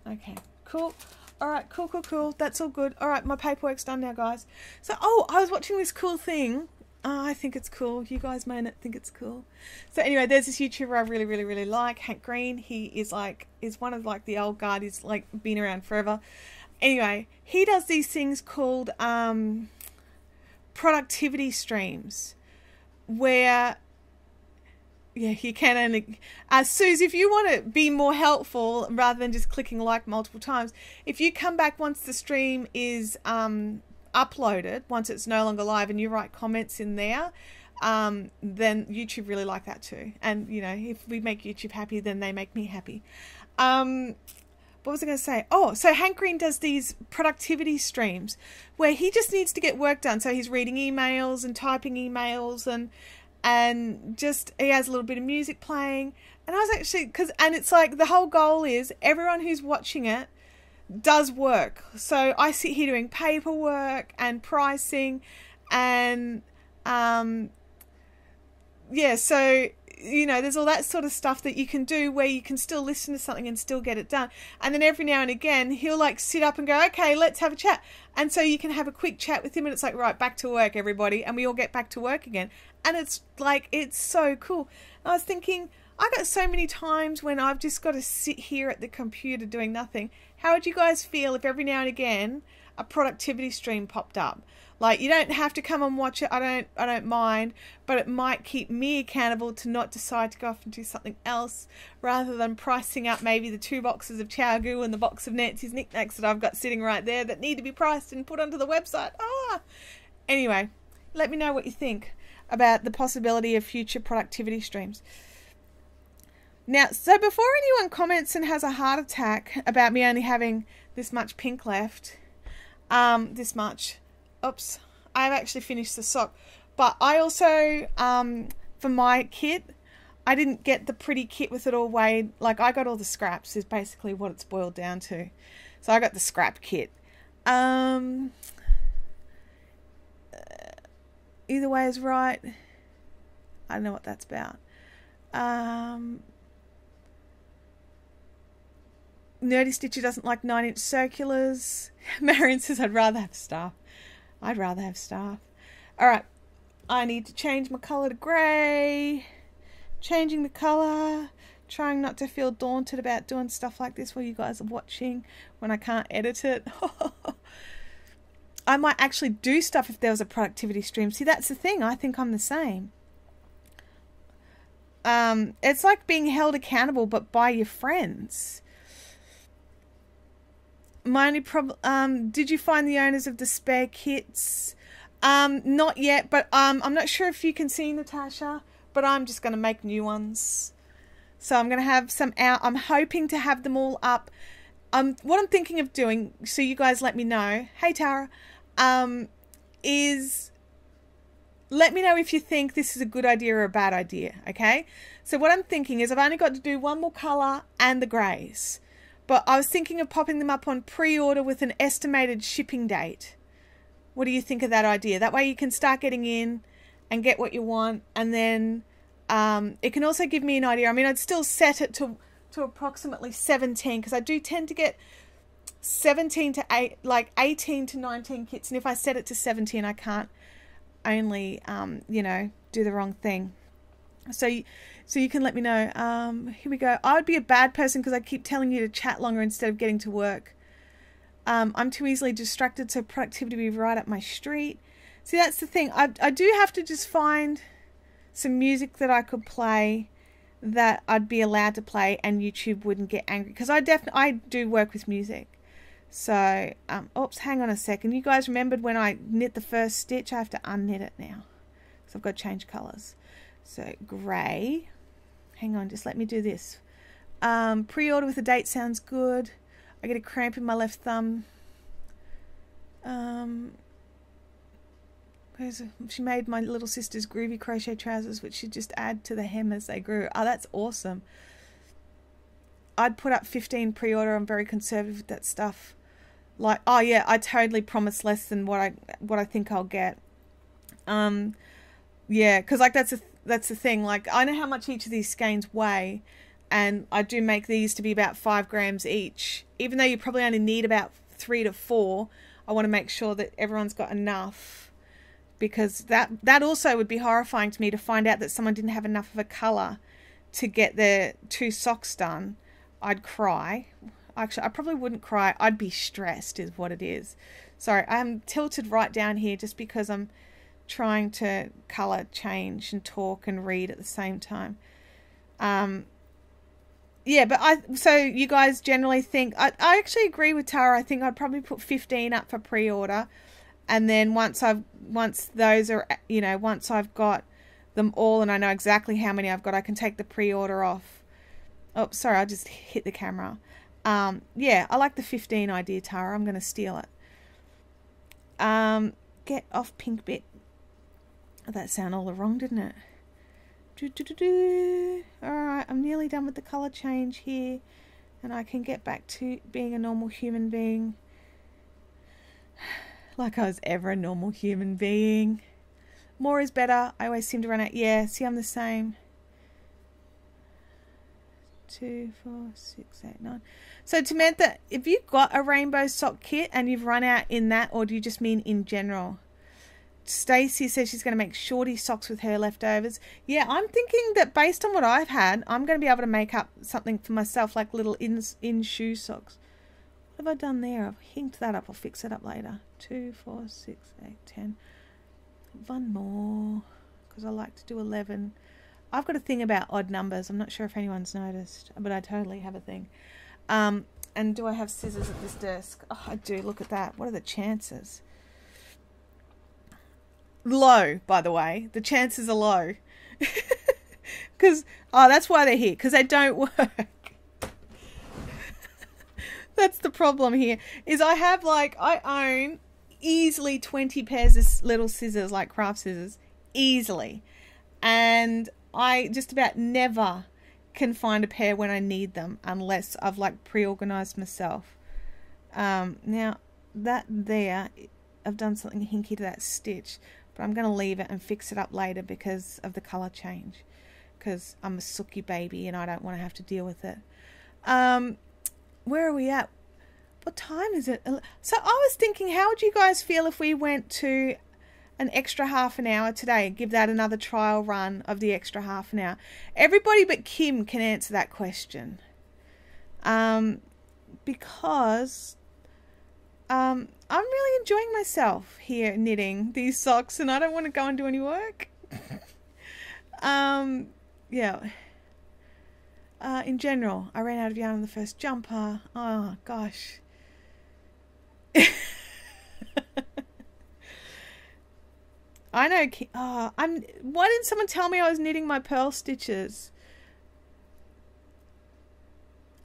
Okay, cool. All right, cool. That's all good. All right, my paperwork's done now, guys. So, I was watching this cool thing. I think it's cool. You guys may not think it's cool. So anyway, there's this YouTuber I really like, Hank Green. He is one of like the old guard. He's like been around forever. Anyway, he does these things called productivity streams, where you can only Suze, if you want to be more helpful rather than just clicking like multiple times, if you come back once the stream is uploaded, once it's no longer live, and you write comments in there, then YouTube really like that too. And you know, if we make YouTube happy, then they make me happy. What was I going to say? So Hank Green does these productivity streams where he just needs to get work done. So he's reading emails and typing emails, and just he has a little bit of music playing. And I was actually, and it's like the whole goal is everyone who's watching it does work. So I sit here doing paperwork and pricing and so you know, there's all that sort of stuff that you can do where you can still listen to something and still get it done. And then every now and again he'll like sit up and go, okay, let's have a chat. And so you can have a quick chat with him, and it's like, right, back to work, everybody, and we all get back to work again. And it's like, it's so cool. And I was thinking, I got so many times when I've just got to sit here at the computer doing nothing. How would you guys feel if every now and again a productivity stream popped up? Like, you don't have to come and watch it. I don't mind, but it might keep me accountable to not decide to go off and do something else, rather than pricing up maybe the 2 boxes of Chow and the box of Nancy's knickknacks that I've got sitting right there that need to be priced and put onto the website. Anyway, let me know what you think about the possibility of future productivity streams. Now, so before anyone comments and has a heart attack about me only having this much pink left, this much, oops, I've actually finished the sock. But I also, for my kit, I didn't get the pretty kit with it all weighed. Like, I got all the scraps is basically what it's boiled down to. So I got the scrap kit. Either way is right. I don't know what that's about. Nerdy Stitcher doesn't like 9-inch circulars. Marion says, I'd rather have staff. I'd rather have staff. Alright, I need to change my colour to grey. Changing the colour. Trying not to feel daunted about doing stuff like this while you guys are watching when I can't edit it. I might actually do stuff if there was a productivity stream. See, that's the thing. I think I'm the same. It's like being held accountable, but by your friends. My only problem, did you find the owners of the spare kits? Not yet, but I'm not sure if you can see, Natasha, but I'm just going to make new ones. So I'm going to have some out. I'm hoping to have them all up. What I'm thinking of doing, so you guys let me know, hey Tara, is let me know if you think this is a good idea or a bad idea, okay? So what I'm thinking is I've only got to do one more colour and the greys. But I was thinking of popping them up on pre-order with an estimated shipping date. What do you think of that idea? That way you can start getting in and get what you want. And then it can also give me an idea. I mean, I'd still set it to approximately 17, because I do tend to get 17 to 18 to 19 kits. And if I set it to 17, I can't only, you know, do the wrong thing. So you can let me know. Here we go. I would be a bad person because I keep telling you to chat longer instead of getting to work. I'm too easily distracted, so productivity would be right up my street. See, that's the thing. I do have to just find some music that I could play that I'd be allowed to play and YouTube wouldn't get angry. Because I do work with music. So, oops, hang on a second. You guys remembered when I knit the first stitch? I have to unknit it now. So I've got to change colours. So, grey. Hang on, just let me do this. Pre-order with a date sounds good. I get a cramp in my left thumb. She made my little sister's groovy crochet trousers, which she'd just add to the hem as they grew. Oh, that's awesome. I'd put up 15 pre-order. I'm very conservative with that stuff. Like, oh yeah, I totally promise less than what I think I'll get. Yeah, because like that's the thing. Like, I know how much each of these skeins weigh, and I do make these to be about 5 grams each. Even though you probably only need about 3 to 4, I want to make sure that everyone's got enough, because that also would be horrifying to me, to find out that someone didn't have enough of a colour to get their 2 socks done. I'd cry. Actually, I probably wouldn't cry. I'd be stressed is what it is. Sorry, I'm tilted right down here just because I'm trying to colour change and talk and read at the same time. Yeah, but so you guys generally think, I actually agree with Tara. I think I'd probably put 15 up for pre-order, and then once I've got them all and I know exactly how many I've got, I can take the pre-order off. Oh, sorry, I just hit the camera. Yeah, I like the 15 idea, Tara. I'm going to steal it. Get off pink bit. Oh, that sounded all wrong, didn't it? Alright, I'm nearly done with the colour change here, and I can get back to being a normal human being. Like I was ever a normal human being. More is better. I always seem to run out. Yeah, see, I'm the same. 2, 4, 6, 8, 9. So Samantha, if you've got a rainbow sock kit and you've run out in that, or do you just mean in general? Stacey says she's going to make shorty socks with her leftovers. Yeah, I'm thinking that based on what I've had, I'm going to be able to make up something for myself, like little in shoe socks. What have I done there? I've hinked that up. I'll fix it up later. 2, 4, 6, 8, 10. One more, because I like to do 11. I've got a thing about odd numbers. I'm not sure if anyone's noticed, but I totally have a thing. And do I have scissors at this desk? Oh, I do. Look at that. What are the chances? Low, by the way. The chances are low. Because, oh, that's why they're here. Because they don't work. That's the problem here. Is I own easily 20 pairs of little scissors, like craft scissors. Easily. And I just about never can find a pair when I need them, unless I've like pre-organized myself. Now that there, I've done something hinky to that stitch, but I'm going to leave it and fix it up later because of the color change, because I'm a sooky baby and I don't want to have to deal with it. Where are we at? What time is it? So I was thinking, how would you guys feel if we went to an extra half an hour today? Give that another trial run of the extra half an hour. Everybody but Kim can answer that question. Because I'm really enjoying myself here knitting these socks, and I don't want to go and do any work. Yeah. In general, I ran out of yarn on the first jumper. Oh gosh. I know. Why didn't someone tell me I was knitting my pearl stitches?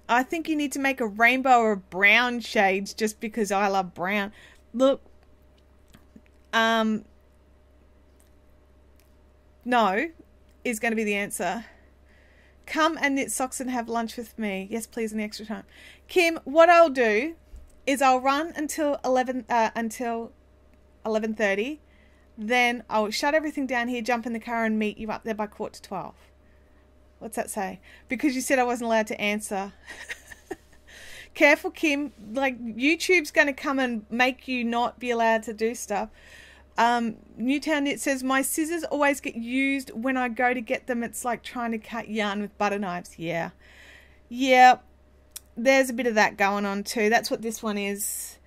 I think you need to make a rainbow or brown shades just because I love brown. Look. No is going to be the answer. Come and knit socks and have lunch with me. Yes, please, in the extra time. Kim, what I'll do is I'll run until 11:30. Then I'll shut everything down here, jump in the car and meet you up there by 11:45. What's that say? Because you said I wasn't allowed to answer. Careful, Kim. Like, YouTube's going to come and make you not be allowed to do stuff. Newtown Knit says, my scissors always get used when I go to get them. It's like trying to cut yarn with butter knives. Yeah. Yeah. There's a bit of that going on too. That's what this one is.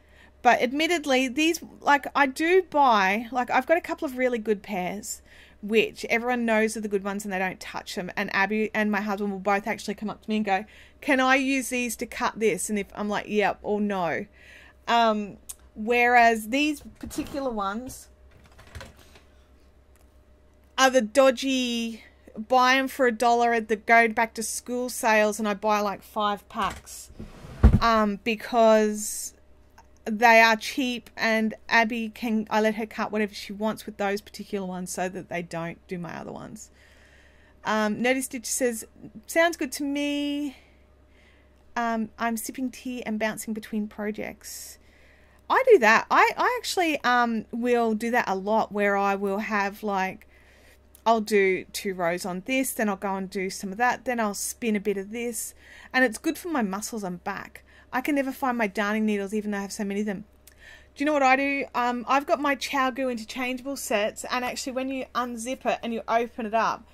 But admittedly, these, like, I do buy, like, I've got a couple of really good pairs, which everyone knows are the good ones and they don't touch them. And Abby and my husband will both actually come up to me and go, can I use these to cut this? And if I'm like, yep or no. Whereas these particular ones are the dodgy, buy them for $1 at the go back to school sales, and I buy like 5 packs. Because they are cheap, and Abby I let her cut whatever she wants with those particular ones so that they don't do my other ones. Nerdy Stitch says, sounds good to me. I'm sipping tea and bouncing between projects. I do that. I actually will do that a lot, where I will have like, I'll do 2 rows on this, then I'll go and do some of that, then I'll spin a bit of this, and it's good for my muscles and back. I can never find my darning needles, even though I have so many of them. Do you know what I do? I've got my ChowGoo interchangeable sets, and actually when you unzip it and you open it up,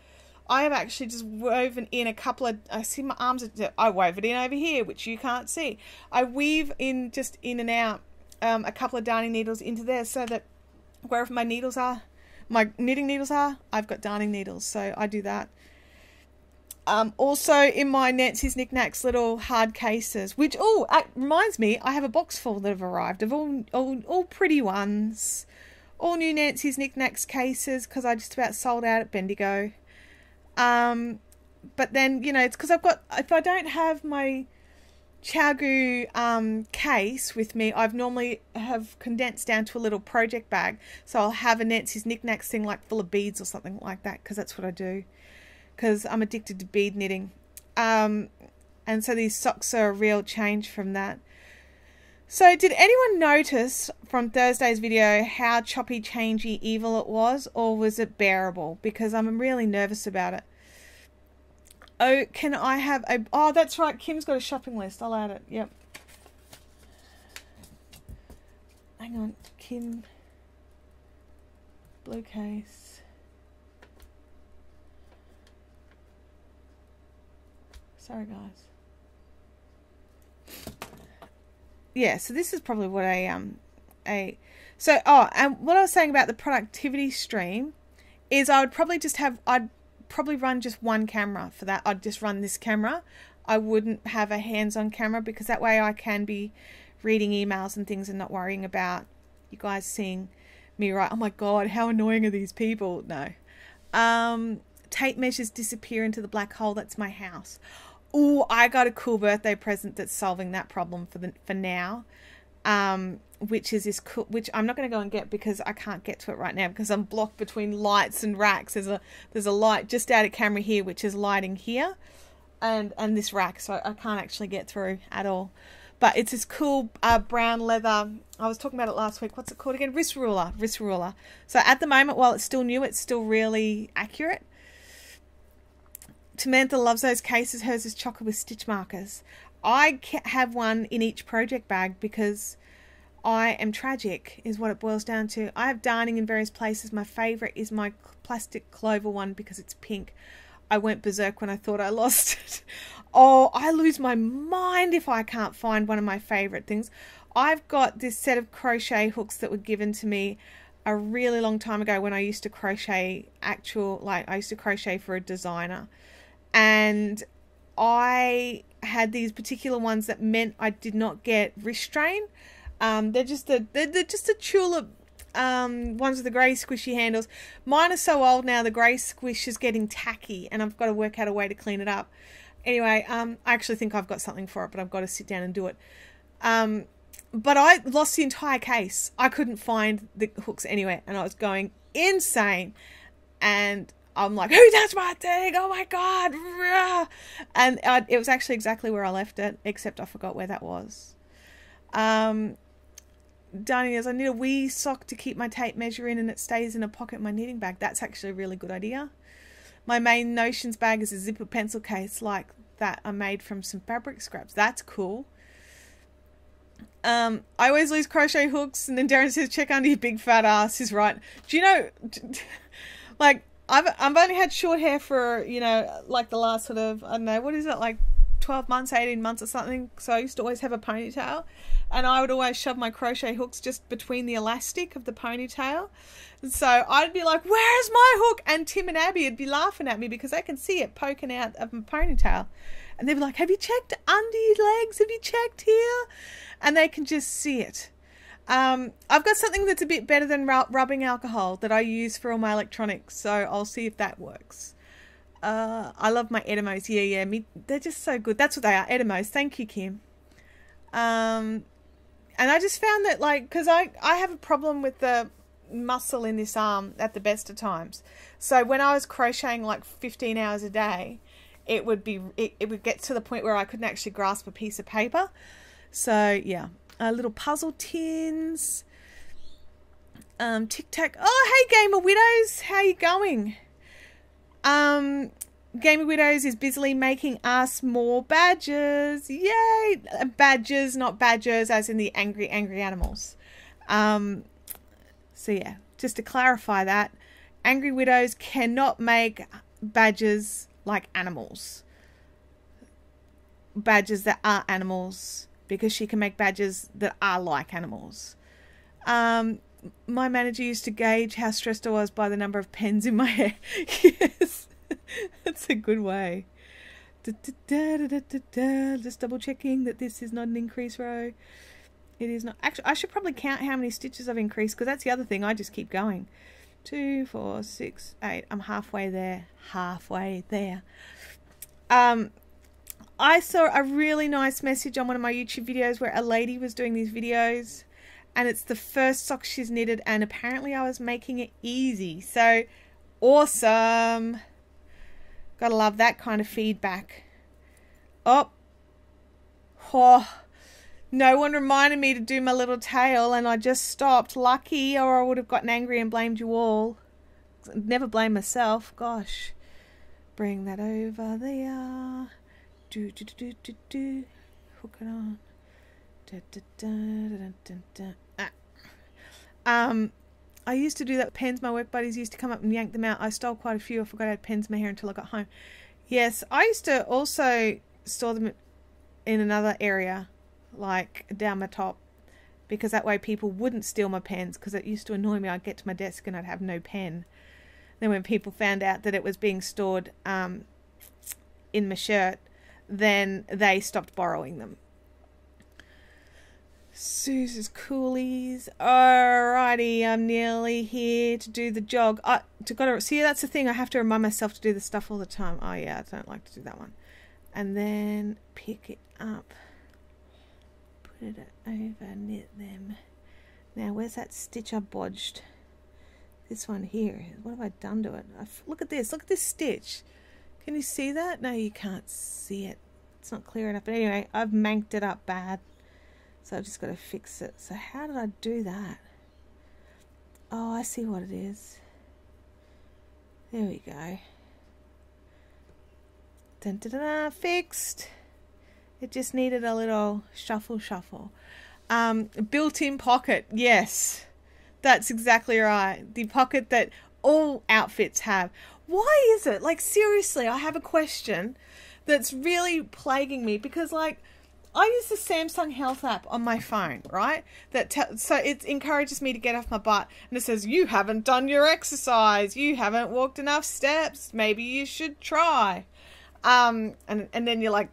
I have actually just woven in a couple of, I see my arms, I wove it in over here, which you can't see. I weave in, just in and out, a couple of darning needles into there, so that wherever my needles are, my knitting needles are, I've got darning needles. So I do that. Also in my Nancy's Knickknacks little hard cases, which, reminds me, I have a box full that have arrived of all pretty ones. All new Nancy's Knickknacks cases, because I just about sold out at Bendigo. But then, you know, it's because I've got, if I don't have my ChowGoo case with me, I've normally have condensed down to a little project bag. So I'll have a Nancy's Knickknacks thing like full of beads or something like that, because that's what I do. Because I'm addicted to bead knitting. And so these socks are a real change from that. So did anyone notice from Thursday's video how choppy, changey, evil it was? Or was it bearable? Because I'm really nervous about it. Oh, can I have a... Oh, that's right. Kim's got a shopping list. I'll add it. Yep. Hang on. Kim. Blue case. Sorry, guys. Yeah, so this is probably what and what I was saying about the productivity stream is I'd probably run just one camera for that. I'd just run this camera. I wouldn't have a hands-on camera, because that way I can be reading emails and things and not worrying about you guys seeing me write, oh my God, how annoying are these people? No. Tape measures disappear into the black hole. That's my house. Oh, I got a cool birthday present that's solving that problem for now. Which is this cool, which I'm not going to go and get because I can't get to it right now because I'm blocked between lights and racks. There's a light just out of camera here, which is lighting here, and this rack, so I can't actually get through at all. But it's this cool brown leather. I was talking about it last week. What's it called again? Wrist ruler. So at the moment, while it's still new, it's still really accurate. Samantha loves those cases. Hers is chocolate with stitch markers. I have one in each project bag because I am tragic, is what it boils down to. I have darning in various places. My favourite is my plastic clover one because it's pink. I went berserk when I thought I lost it. Oh, I lose my mind if I can't find one of my favourite things. I've got this set of crochet hooks that were given to me a really long time ago when I used to crochet I used to crochet for a designer. And I had these particular ones that meant I did not get wrist strain. They're just a tulip ones with the grey squishy handles. Mine are so old now, the grey squish is getting tacky and I've got to work out a way to clean it up. Anyway, I actually think I've got something for it, but I've got to sit down and do it. But I lost the entire case. I couldn't find the hooks anywhere and I was going insane. And I'm like, who touched my thing? Oh my God. And it was actually exactly where I left it, except I forgot where that was. Darnie says, I need a wee sock to keep my tape measure in and it stays in a pocket in my knitting bag. That's actually a really good idea. My main Notions bag is a zipper pencil case like that I made from some fabric scraps. That's cool. I always lose crochet hooks, and then Darren says, check under your big fat ass. He's right. Do you know, like, I've only had short hair for, you know, like the last sort of, I don't know, what is it, like 12 months, 18 months or something. So I used to always have a ponytail, and I would always shove my crochet hooks just between the elastic of the ponytail. And so I'd be like, where's my hook? And Tim and Abby would be laughing at me because they can see it poking out of my ponytail. And they'd be like, have you checked under your legs? Have you checked here? And they can just see it. I've got something that's a bit better than rubbing alcohol that I use for all my electronics. So I'll see if that works. I love my Edamos. Yeah. They're just so good. That's what they are. Edamos. Thank you, Kim. And I just found that, like, because I have a problem with the muscle in this arm at the best of times. So when I was crocheting like 15 hours a day, it would get to the point where I couldn't actually grasp a piece of paper. So yeah, little puzzle tins, tic tac. Oh, hey Gamer Widows, how you going? Gamer Widows is busily making us more badges. Yay! Badges, not badgers, as in the angry animals. So yeah, just to clarify that, Angry Widows cannot make badges like animals. Badges that are animals, because she can make badges that are like animals. My manager used to gauge how stressed I was by the number of pens in my hair. Yes, that's a good way. Just double checking that this is not an increase row. It is not. Actually, I should probably count how many stitches I've increased, because that's the other thing. I just keep going. 2, 4, 6, 8. I'm halfway there. Halfway there. I saw a really nice message on one of my YouTube videos where a lady was doing these videos, and it's the first sock she's knitted, and apparently I was making it easy. So awesome. Gotta love that kind of feedback. Oh. No one reminded me to do my little tail, and I just stopped. Lucky, or I would have gotten angry and blamed you all. Never blame myself. Gosh. Bring that over there. Do. Hook it on. I used to do that with pens. My work buddies used to come up and yank them out. I stole quite a few. I forgot I had pens in my hair until I got home. Yes, I used to also store them in another area, like down my top, because that way people wouldn't steal my pens, because it used to annoy me. I'd get to my desk and I'd have no pen. Then when people found out that it was being stored in my shirt, then they stopped borrowing them. Suze's Coolies. Alrighty, I'm nearly here to do the jog. See, that's the thing. I have to remind myself to do the stuff all the time. Oh yeah, I don't like to do that one. And then pick it up. Put it over, knit them. Now, where's that stitch I bodged? This one here. What have I done to it? Look at this. Look at this stitch. Can you see that? No, you can't see it. It's not clear enough. But anyway, I've manked it up bad. So I've just got to fix it. So how did I do that? Oh, I see what it is. There we go. Dun, dun, dun, dun, fixed. It just needed a little shuffle. Built-in pocket. Yes, that's exactly right. The pocket that all outfits have. Why is it? Like, seriously, I have a question that's really plaguing me, because, like, I use the Samsung Health app on my phone, right? So it encourages me to get off my butt, and it says, you haven't done your exercise, you haven't walked enough steps, maybe you should try. And then you're like,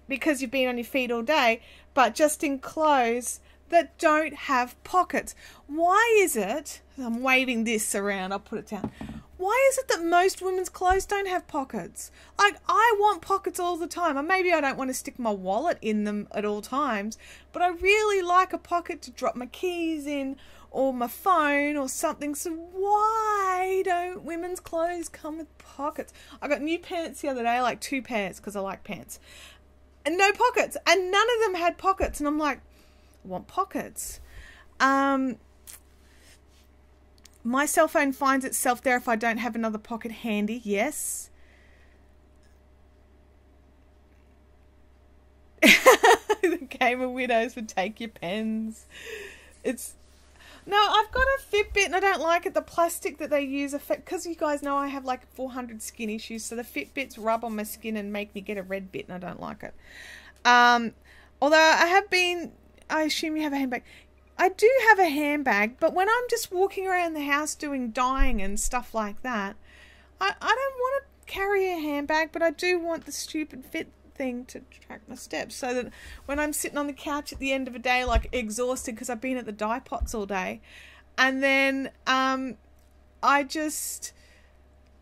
because you've been on your feet all day, but just in clothes that don't have pockets. Why is it, I'm waving this around, I'll put it down. Why is it that most women's clothes don't have pockets? Like, I want pockets all the time. And maybe I don't want to stick my wallet in them at all times, but I really like a pocket to drop my keys in, or my phone or something. So why don't women's clothes come with pockets? I got new pants the other day, like 2 pairs, because I like pants, and no pockets, and none of them had pockets. And I'm like, I want pockets. My cell phone finds itself there if I don't have another pocket handy. Yes. The Gamer Widows would take your pens. No, I've got a Fitbit and I don't like it. The plastic that they use, because you guys know I have like 400 skin issues, so the Fitbits rub on my skin and make me get a red bit, and I don't like it. Although I assume you have a handbag. I do have a handbag, but when I'm just walking around the house doing dyeing and stuff like that, I don't want to carry a handbag, but I do want the stupid fit thing to track my steps, so that when I'm sitting on the couch at the end of a day, like exhausted because I've been at the dye pots all day, and then I just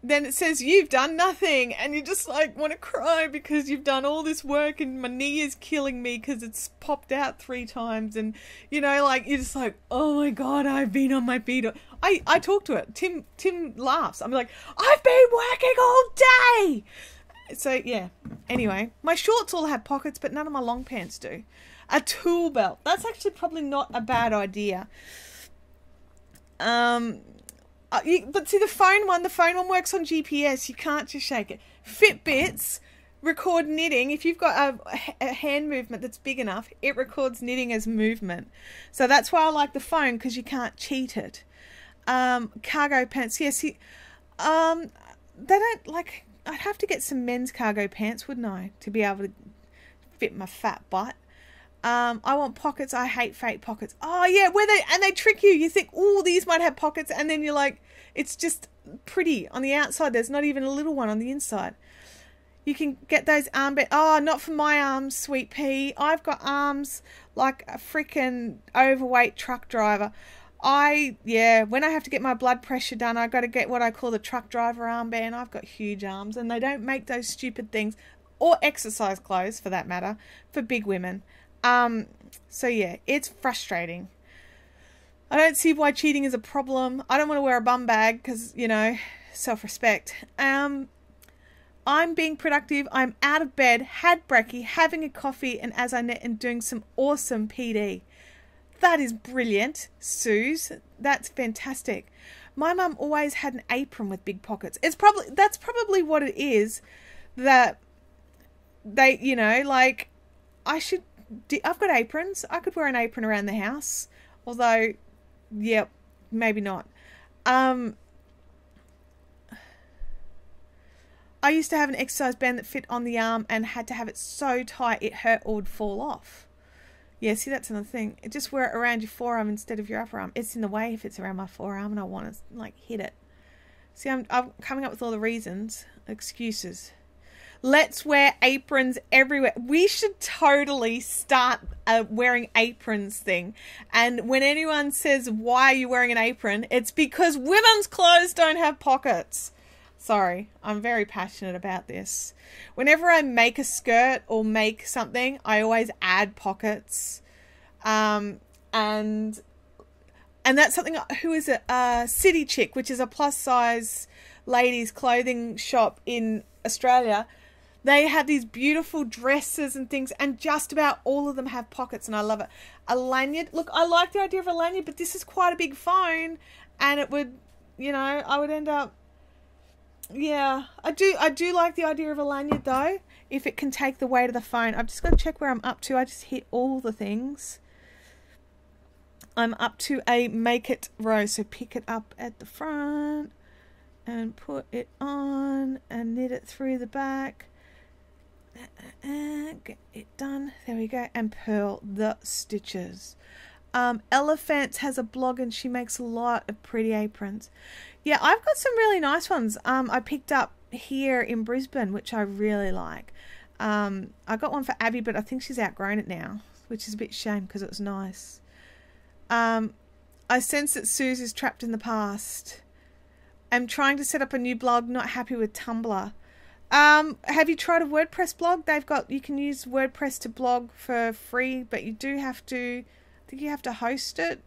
then it says you've done nothing, and you just like want to cry because you've done all this work and my knee is killing me because it's popped out 3 times, and you know, like you're just like, oh my god, I've been on my feet. I talk to it. Tim laughs. I'm like, I've been working all day. So yeah. Anyway, my shorts all have pockets, but none of my long pants do. A tool belt. That's actually probably not a bad idea. But see, the phone one works on GPS. You can't just shake it. Fitbits record knitting. If you've got a hand movement that's big enough, it records knitting as movement. So that's why I like the phone, because you can't cheat it. Cargo pants. Yes, they don't like. I'd have to get some men's cargo pants, wouldn't I, to be able to fit my fat butt. I want pockets. I hate fake pockets. Oh yeah, they trick you. You think, oh, these might have pockets, and then you're like, it's just pretty on the outside. There's not even a little one on the inside. You can get those armbands. Oh, not for my arms, sweet pea. I've got arms like a freaking overweight truck driver. When I have to get my blood pressure done, I got to get what I call the truck driver armband. I've got huge arms, and they don't make those stupid things, or exercise clothes for that matter, for big women. So yeah, it's frustrating. I don't see why cheating is a problem. I don't want to wear a bum bag because, you know, self-respect. I'm being productive. I'm out of bed, had brekkie, having a coffee, and as I knit and doing some awesome PD. That is brilliant, Suze. That's fantastic. My mum always had an apron with big pockets. That's probably what it is, that they, you know, like, I've got aprons. I could wear an apron around the house. Although, yeah, maybe not. I used to have an exercise band that fit on the arm and had to have it so tight it hurt or would fall off. Yeah, see, that's another thing. Just wear it around your forearm instead of your upper arm. It's in the way if it's around my forearm and I want to, like, hit it. See, I'm coming up with all the reasons, excuses. Let's wear aprons everywhere. We should totally start a wearing aprons thing. And when anyone says, why are you wearing an apron? It's because women's clothes don't have pockets. Sorry, I'm very passionate about this. Whenever I make a skirt or make something, I always add pockets. And that's something, who is it? City Chick, which is a plus size ladies clothing shop in Australia. They have these beautiful dresses and things, and just about all of them have pockets, and I love it. A lanyard. Look, I like the idea of a lanyard, but this is quite a big phone, and it would, you know, I would end up, yeah. I do like the idea of a lanyard, though, if it can take the weight of the phone. I've just got to check where I'm up to. I just hit all the things. I'm up to a make it row, so pick it up at the front, and put it on, and knit it through the back. Get it done. There we go. And purl the stitches. Elephant has a blog and she makes a lot of pretty aprons. Yeah, I've got some really nice ones. I picked up here in Brisbane, which I really like. I got one for Abby, but I think she's outgrown it now, which is a bit shame because it was nice. I sense that Suze is trapped in the past. I'm trying to set up a new blog, not happy with Tumblr. Have you tried a WordPress blog? You can use WordPress to blog for free, but you do have to, I think you have to host it.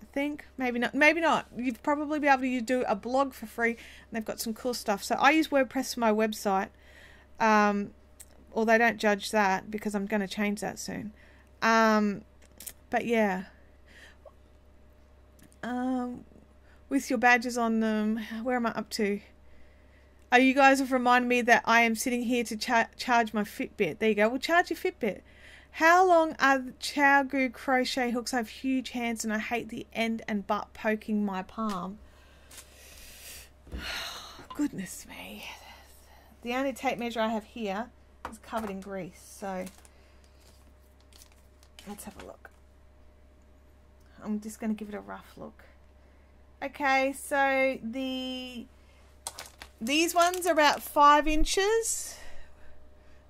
I think, maybe not. You'd probably be able to do a blog for free, and they've got some cool stuff. So I use WordPress for my website. Although don't judge that because I'm going to change that soon. But yeah. With your badges on them, where am I up to? Oh, you guys have reminded me that I am sitting here to charge my Fitbit. There you go. Well, charge your Fitbit. How long are the Chow crochet hooks? I have huge hands and I hate the end and butt poking my palm. Goodness me. The only tape measure I have here is covered in grease. So let's have a look. I'm just going to give it a rough look. Okay, so these ones are about 5 inches.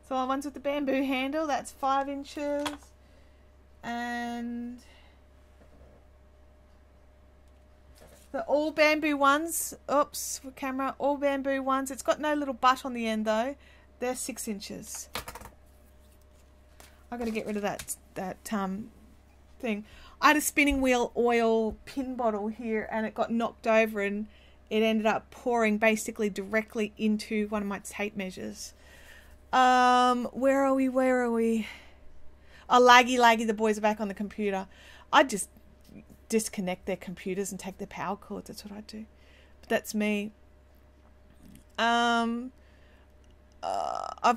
So the ones with the bamboo handle, that's 5 inches. And The all bamboo ones. Oops, for camera. All bamboo ones. It's got no little butt on the end though. They're 6 inches. I've got to get rid of that thing. I had a spinning wheel oil pin bottle here and it got knocked over and it ended up pouring basically directly into one of my tape measures. Where are we? Oh, laggy, the boys are back on the computer. I just disconnect their computers and take their power cords. That's what I do. But that's me. I've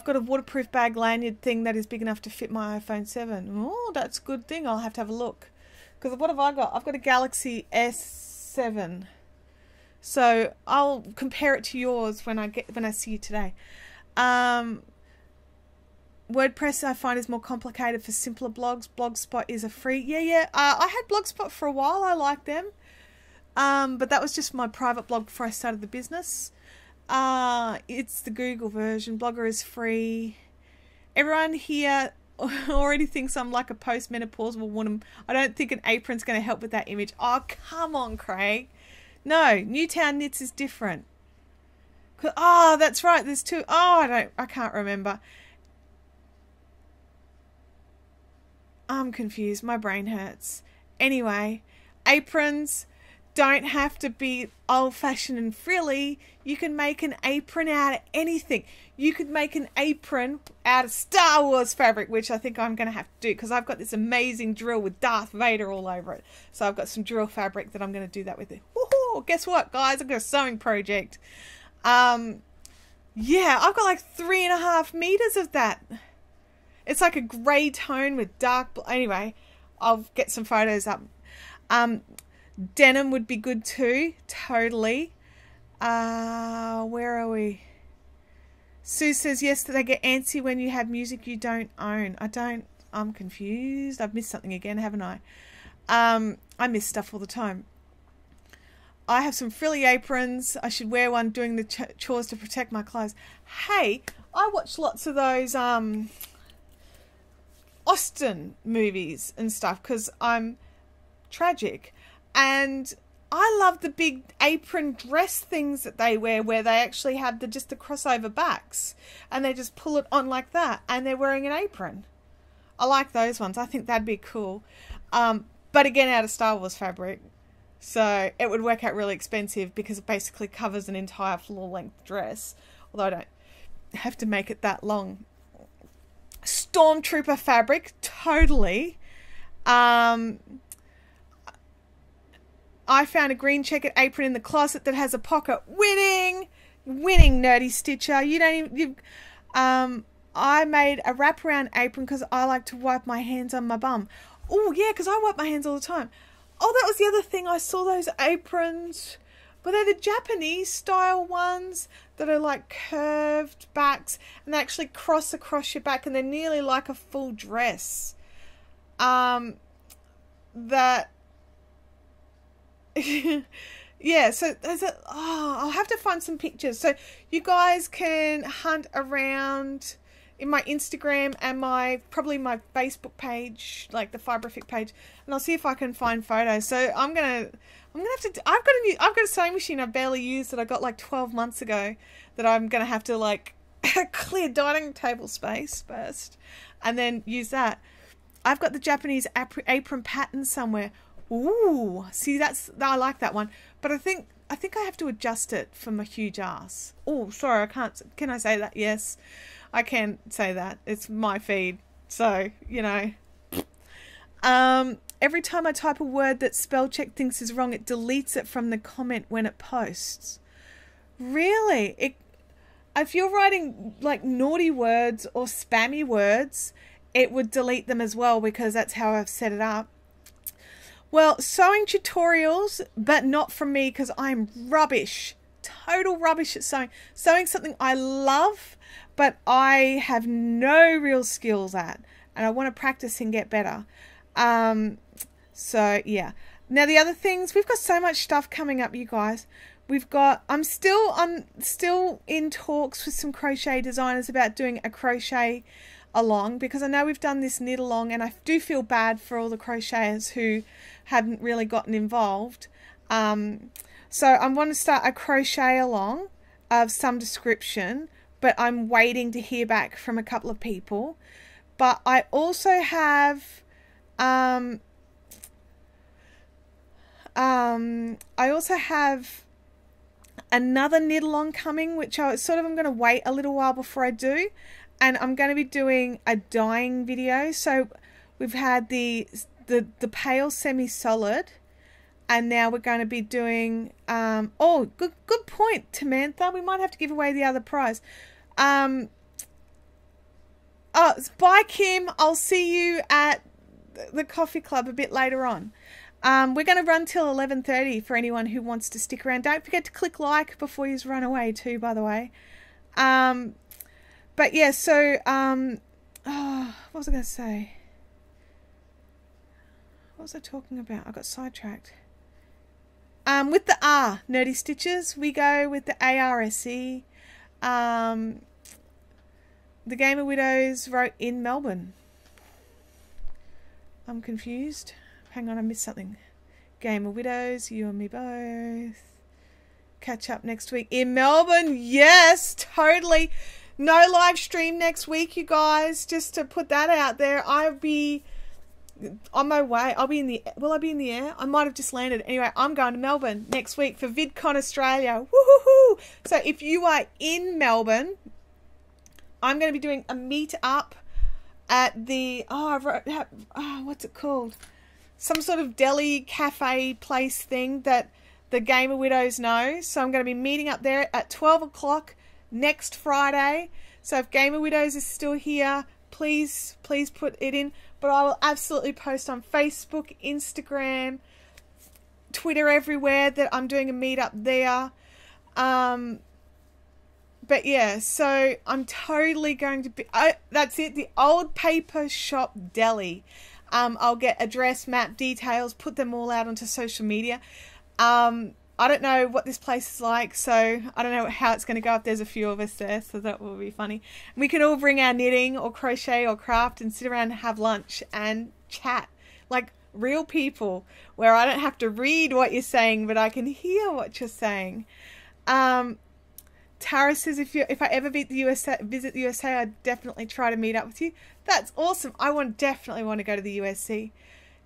got a waterproof bag lanyard thing that is big enough to fit my iPhone 7. Oh, that's a good thing. I'll have to have a look. Because what have I got? I've got a Galaxy S7. So I'll compare it to yours when I see you today. WordPress I find is more complicated for simpler blogs. Blogspot is a free. Yeah. I had Blogspot for a while. I like them. But that was just my private blog before I started the business. It's the Google version. Blogger is free. Everyone here already thinks I'm like a postmenopausal woman. I don't think an apron's going to help with that image. Oh, come on, Craig. No, Newtown Knits is different. Oh, that's right. There's two. Oh, I can't remember. I'm confused. My brain hurts. Anyway, aprons don't have to be old-fashioned and frilly. You can make an apron out of anything. You could make an apron out of Star Wars fabric, which I think I'm going to have to do because I've got this amazing drill with Darth Vader all over it. So I've got some drill fabric that I'm going to do that with. Woohoo! Guess what, guys? I've got a sewing project. Yeah, I've got like 3.5 meters of that. It's like a grey tone with dark... Anyway, I'll get some photos up. Denim would be good too. Totally. Where are we? Sue says, yes, they get antsy when you have music you don't own. I don't. I'm confused. I've missed something again, haven't I? I miss stuff all the time. I have some frilly aprons. I should wear one doing the chores to protect my clothes. Hey, I watch lots of those... Austen movies and stuff because I'm tragic and I love the big apron dress things that they wear where they actually have the crossover backs and they just pull it on like that and they're wearing an apron. I like those ones. I think that'd be cool. But again, out of Star Wars fabric, so it would work out really expensive because it basically covers an entire floor length dress, although I don't have to make it that long. Stormtrooper fabric, totally. I found a green checkered apron in the closet that has a pocket. Winning, nerdy stitcher. You don't even. I made a wraparound apron because I like to wipe my hands on my bum. Oh yeah, because I wipe my hands all the time. Oh, that was the other thing. I saw those aprons. But they're the Japanese style ones that are like curved backs and they actually cross across your back and they're nearly like a full dress. Yeah, so there's I'll have to find some pictures. So you guys can hunt around in my Instagram and probably my Facebook page, like the Fibrific page, and I'll see if I can find photos. So I'm gonna have to. I've got a sewing machine I barely used that I got like 12 months ago that I'm gonna have to like clear dining table space first, and then use that. I've got the Japanese apron pattern somewhere. Ooh, see I like that one, but I think I have to adjust it for my huge ass. Oh, sorry, I can't. Can I say that? Yes, I can say that. It's my feed, so you know. Every time I type a word that spell-check thinks is wrong, it deletes it from the comment when it posts. Really? If you're writing like naughty words or spammy words, it would delete them as well because that's how I've set it up. Well, sewing tutorials, but not from me because I'm rubbish. Total rubbish at sewing. Sewing's something I love, but I have no real skills at. And I want to practice and get better. So yeah. Now the other things, we've got so much stuff coming up, you guys. I'm still in talks with some crochet designers about doing a crochet along because I know we've done this knit along and I do feel bad for all the crocheters who hadn't really gotten involved. So I want to start a crochet along of some description, but I'm waiting to hear back from a couple of people. But I also have another knit along coming, which I'm going to wait a little while before I do, and I'm going to be doing a dyeing video. So we've had the pale semi-solid, and now we're going to be doing oh, good point, Samantha. We might have to give away the other prize. Oh, bye, Kim. I'll see you at the coffee club a bit later on. We're going to run till 11:30 for anyone who wants to stick around. Don't forget to click like before you run away too, by the way. But yeah, so oh, what was I going to say? What was I talking about? I got sidetracked. With the Nerdy Stitches, we go with the ARSE. The Gamer Widows wrote in Melbourne. I'm confused. Hang on, I missed something. Gamer Widows, you and me both. Catch up next week in Melbourne. Yes, totally. No live stream next week, you guys. Just to put that out there. I'll be on my way. I'll be in the... Will I be in the air? I might have just landed. Anyway, I'm going to Melbourne next week for VidCon Australia. Woohoo! So if you are in Melbourne, I'm going to be doing a meet up at the... what's it called? Some sort of deli cafe place thing that the Gamer Widows know. So I'm going to be meeting up there at 12 o'clock next Friday. So if Gamer Widows is still here, please put it in. But I will absolutely post on Facebook, Instagram, Twitter, everywhere that I'm doing a meetup there. But yeah, so I'm totally going to be... that's it, the Old Paper Shop Deli. I'll get address, map, details, put them all out onto social media. I don't know what this place is like, so I don't know how it's going to go if there's a few of us there, so that will be funny. We can all bring our knitting or crochet or craft and sit around and have lunch and chat like real people, where I don't have to read what you're saying, but I can hear what you're saying. Tara says, if I ever visit the USA, I'd definitely try to meet up with you. That's awesome. I definitely want to go to the USA.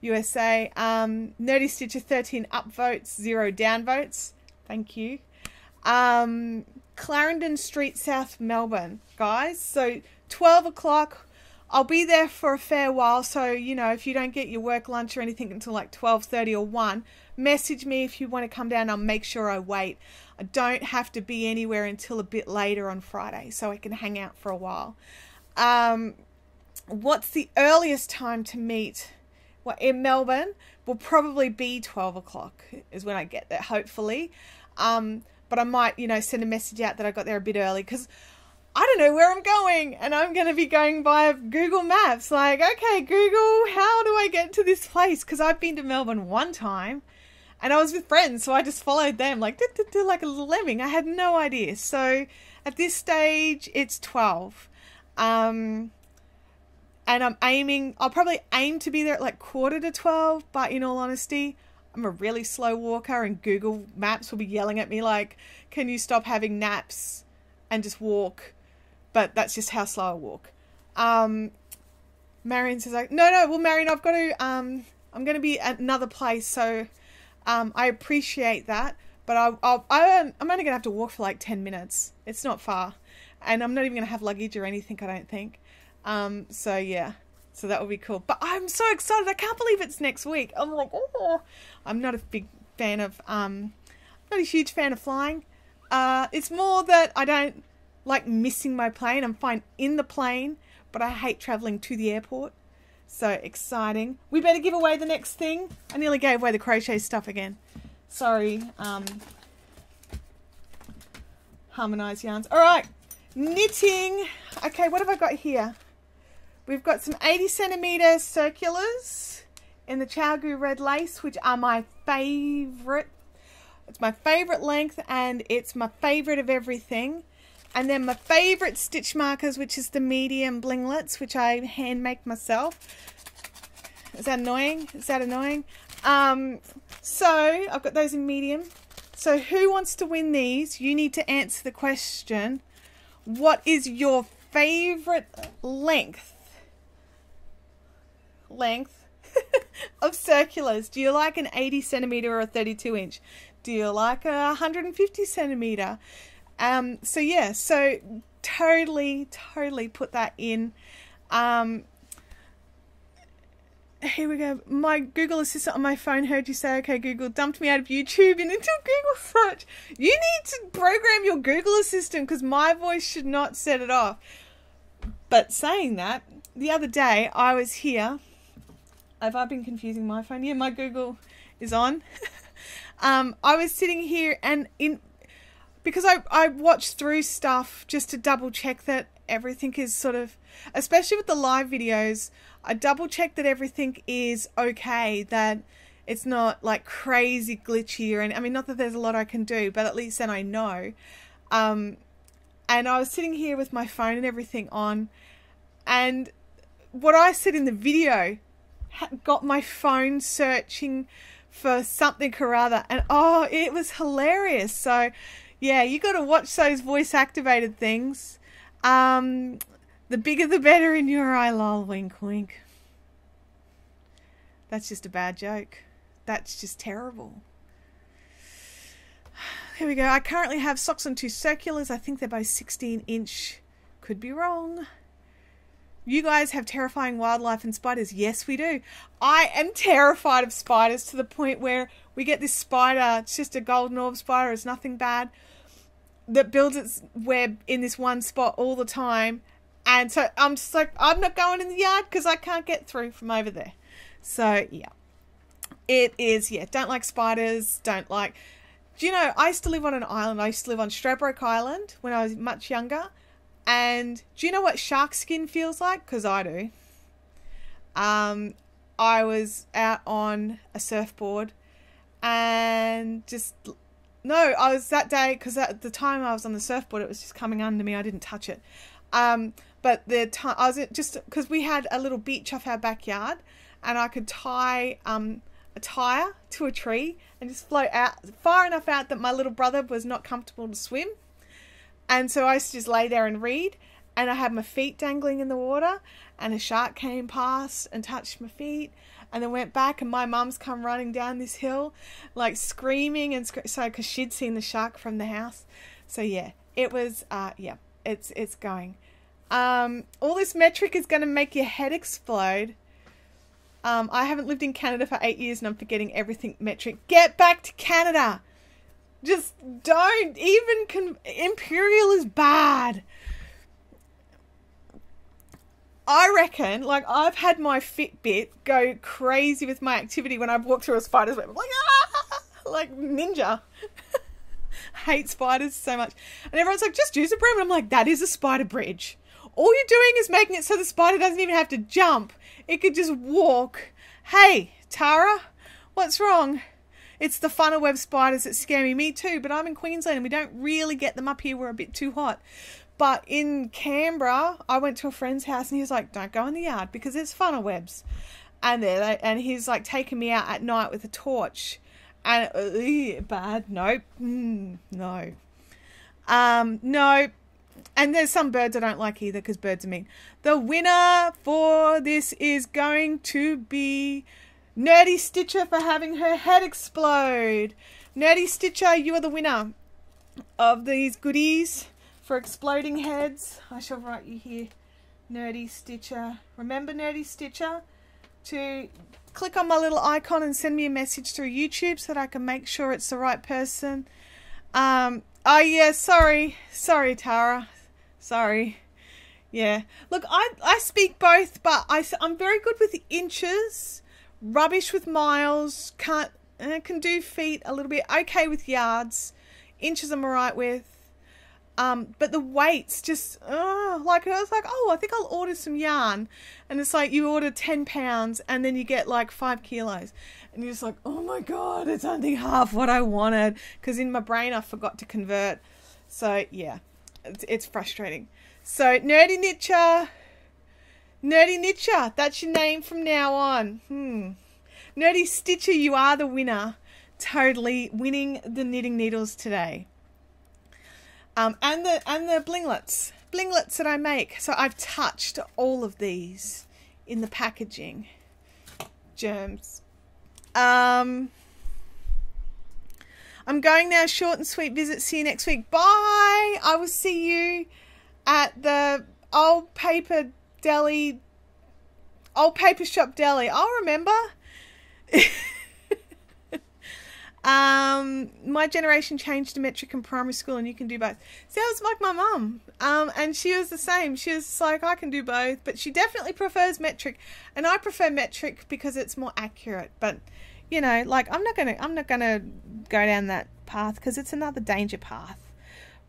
Nerdy Stitcher 13 upvotes, 0 downvotes. Thank you. Clarendon Street, South Melbourne, guys. So 12 o'clock. I'll be there for a fair while. So, you know, if you don't get your work lunch or anything until like 12:30 or 1, message me if you want to come down. I'll make sure I wait. I don't have to be anywhere until a bit later on Friday, so I can hang out for a while. What's the earliest time to meet? Well, in Melbourne will probably be 12 o'clock is when I get there, hopefully. But I might, you know, send a message out that I got there a bit early, because I don't know where I'm going, and I'm going to be going by Google Maps. Like, okay, Google, how do I get to this place? Because I've been to Melbourne one time, and I was with friends, so I just followed them like like a little lemming. I had no idea. So at this stage, it's 12. And I'll probably aim to be there at like 11:45, but in all honesty, I'm a really slow walker, and Google Maps will be yelling at me like, can you stop having naps and just walk? But that's just how slow I walk. Marion says, like, no, well, Marion, I've got to, I'm going to be at another place, so I appreciate that, but I'm only going to have to walk for like 10 minutes. It's not far, and I'm not even going to have luggage or anything, I don't think. So yeah, so that will be cool. But I'm so excited. I can't believe it's next week. I'm like, oh, I'm not a big fan of, not a huge fan of flying. It's more that I don't like missing my plane. I'm fine in the plane, but I hate traveling to the airport. So exciting. We better give away the next thing. I nearly gave away the crochet stuff again. Sorry. Harmonized yarns. All right. Knitting. Okay, what have I got here? We've got some 80 centimeter circulars in the Chowgoo red lace, which are my favorite. It's my favorite length, and it's my favorite of everything. And then my favorite stitch markers, which is the medium blinglets, which I hand make myself. Is that annoying? Is that annoying? So I've got those in medium. So who wants to win these? You need to answer the question. What is your favorite length of circulars? Do you like an 80 centimeter or a 32 inch? Do you like a 150 centimeter? So yeah, so totally put that in. Here we go. My Google Assistant on my phone heard you say, okay, Google, dumped me out of YouTube and into Google search. You need to program your Google Assistant because my voice should not set it off. But saying that, the other day I was here. Have I been confusing my phone? Yeah, my Google is on. I was sitting here and because I watched through stuff just to double check that everything is sort of, especially with the live videos, I double check that everything is okay, that it's not like crazy glitchy or any, I mean, not that there's a lot I can do, but at least then I know. And I was sitting here with my phone and everything on, and what I said in the video got my phone searching for something or other, and oh, it was hilarious. So yeah, you got to watch those voice activated things. The bigger the better in your eye, lol, wink wink. That's just a bad joke. That's just terrible. Here we go. I currently have socks on 2 circulars. I think they're both 16-inch. Could be wrong. You guys have terrifying wildlife and spiders. Yes, we do. I am terrified of spiders to the point where we get this spider. It's just a golden orb spider. It's nothing bad. That builds its web in this one spot all the time. And so I'm just like, I'm not going in the yard because I can't get through from over there. So, yeah. It is, yeah, don't like spiders, don't like... Do you know, I used to live on an island. I used to live on Stradbroke Island when I was much younger. And do you know what shark skin feels like? Because I do. I was out on a surfboard and just... No, I was that day, because at the time I was on the surfboard, it was just coming under me. I didn't touch it. But the time I was just because we had a little beach off our backyard, and I could tie a tire to a tree and just float out far enough out that my little brother was not comfortable to swim. And so I used to just lay there and read, and I had my feet dangling in the water, and a shark came past and touched my feet, and then went back, and my mum's come running down this hill, like screaming and so because she'd seen the shark from the house. So yeah, it was yeah, it's going. All this metric is going to make your head explode. I haven't lived in Canada for 8 years and I'm forgetting everything metric. Get back to Canada. Just don't even... Imperial is bad. I reckon, like, I've had my Fitbit go crazy with my activity when I've walked through a spider's web. I'm like, ah! Like ninja. Hate spiders so much. And everyone's like, just use a broom. And I'm like, that is a spider bridge. All you're doing is making it so the spider doesn't even have to jump. It could just walk. Hey, Tara, what's wrong? It's the funnel web spiders that scare me. Me too, but I'm in Queensland and we don't really get them up here. We're a bit too hot. But in Canberra, I went to a friend's house and he was like, don't go in the yard because it's funnel webs. And he's like taking me out at night with a torch. And bad. Nope. No. No. And there's some birds I don't like either because birds are mean. The winner for this is going to be Nerdy Stitcher for having her head explode. Nerdy Stitcher, you are the winner of these goodies for exploding heads. I shall write you here, Nerdy Stitcher. Remember, Nerdy Stitcher, to click on my little icon and send me a message through YouTube so that I can make sure it's the right person. Oh yeah, sorry, Tara. Sorry. Yeah. Look, I speak both, but I'm very good with inches, rubbish with miles, can do feet a little bit, okay with yards, inches I'm alright with. But the weights just, like I was like, oh, I think I'll order some yarn. And it's like you order 10 pounds and then you get like 5 kilos. And you're just like, oh my God, it's only half what I wanted. Because in my brain I forgot to convert. So yeah, it's frustrating. So Nerdy Knitcher, that's your name from now on. Nerdy Stitcher, you are the winner. Totally winning the knitting needles today. And the blinglets that I make. So I've touched all of these in the packaging. Germs. I'm going now. Short and sweet visit. See you next week. Bye. I will see you at the old paper shop deli. I'll remember. My generation changed to metric in primary school, and you can do both. Sounds like my mum. And she was the same. She was like, I can do both, but she definitely prefers metric, and I prefer metric because it's more accurate. But you know, like I'm not gonna go down that path because it's another danger path.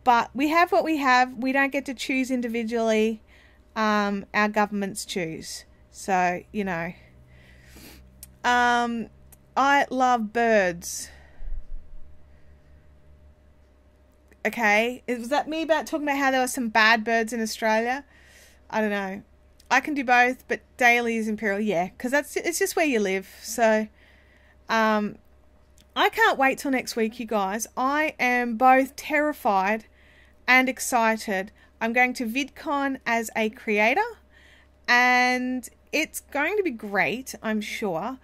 But we have what we have. We don't get to choose individually. Our governments choose. So you know. I love birds. Okay, was that me about talking about how there were some bad birds in Australia? I don't know. I can do both, but daily is imperial, yeah, because it's just where you live. So, I can't wait till next week, you guys. I am both terrified and excited. I'm going to VidCon as a creator, and it's going to be great, I'm sure,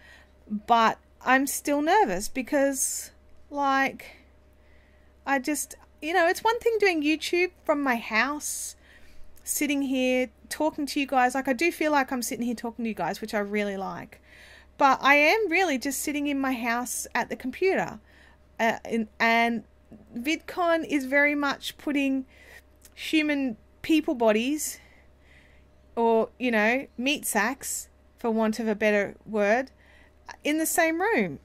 but I'm still nervous because, like, I just, you know, it's one thing doing YouTube from my house, sitting here talking to you guys. Like, I do feel like I'm sitting here talking to you guys, which I really like. But I am really just sitting in my house at the computer. And VidCon is very much putting human people bodies, or, you know, meat sacks, for want of a better word, in the same room.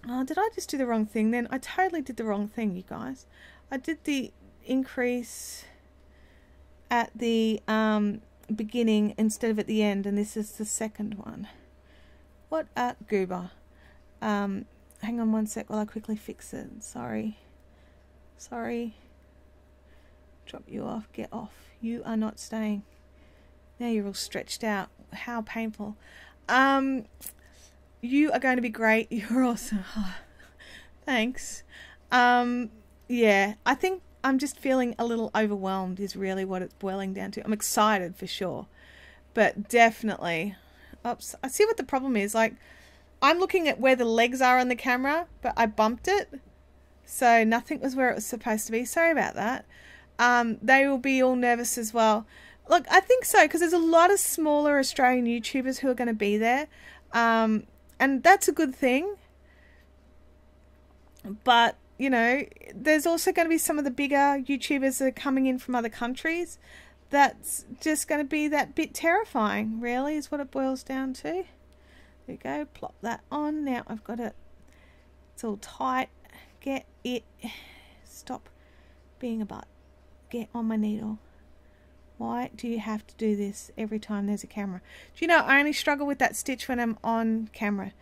Oh, did I just do the wrong thing then? I totally did the wrong thing, you guys. I did the increase at the beginning instead of at the end, and this is the second one. What a goober. Hang on one sec while I quickly fix it. Sorry. Drop you off. Get off. You are not staying. Now you're all stretched out. How painful. You are going to be great. You're awesome. Oh, thanks. Yeah, I think I'm just feeling a little overwhelmed is really what it's boiling down to. I'm excited for sure, but definitely. Oops, I see what the problem is. Like, I'm looking at where the legs are on the camera, but I bumped it, so nothing was where it was supposed to be. Sorry about that. They will be all nervous as well. Look, I think so, because there's a lot of smaller Australian YouTubers who are going to be there. And that's a good thing. But, you know, there's also going to be some of the bigger YouTubers that are coming in from other countries. That's just going to be that bit terrifying, really, is what it boils down to. There you go. Plop that on. Now I've got it. It's all tight. Get it. Stop being a butt. Get on my needle. Why do you have to do this every time there's a camera? Do you know, I only struggle with that stitch when I'm on camera.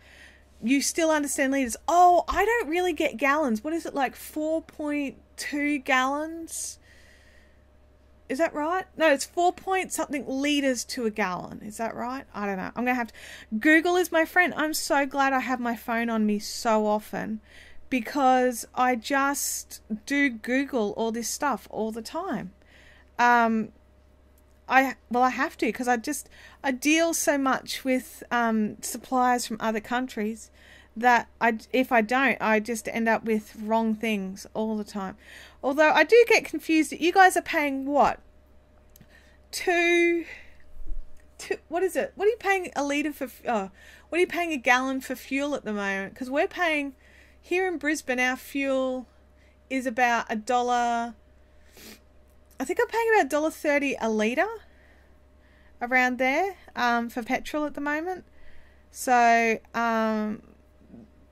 You still understand liters. Oh, I don't really get gallons. What is it, like 4.2 gallons? Is that right? No, it's 4 point something liters to a gallon. Is that right? I don't know. I'm going to have to... Google is my friend. I'm so glad I have my phone on me so often, because I just do Google all this stuff all the time. I have to, because I deal so much with suppliers from other countries that if I don't, I just end up with wrong things all the time. Although I do get confused that you guys are paying what? What is it? What are you paying a litre for? Oh, what are you paying a gallon for fuel at the moment? Because we're paying, here in Brisbane, our fuel is about $1. I think I'm paying about $1.30 a litre, around there, for petrol at the moment. So,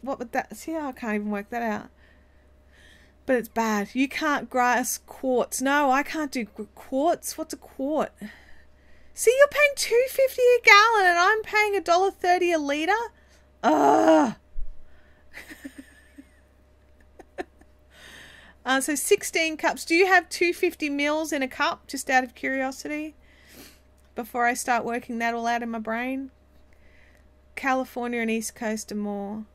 what would that... See, I can't even work that out. But it's bad. You can't grasp quarts. No, I can't do quarts. What's a quart? See, you're paying $2.50 a gallon, and I'm paying $1.30 a litre? Ugh. So 16 cups. Do you have 250 mils in a cup, just out of curiosity, before I start working that all out in my brain? California and East Coast are more.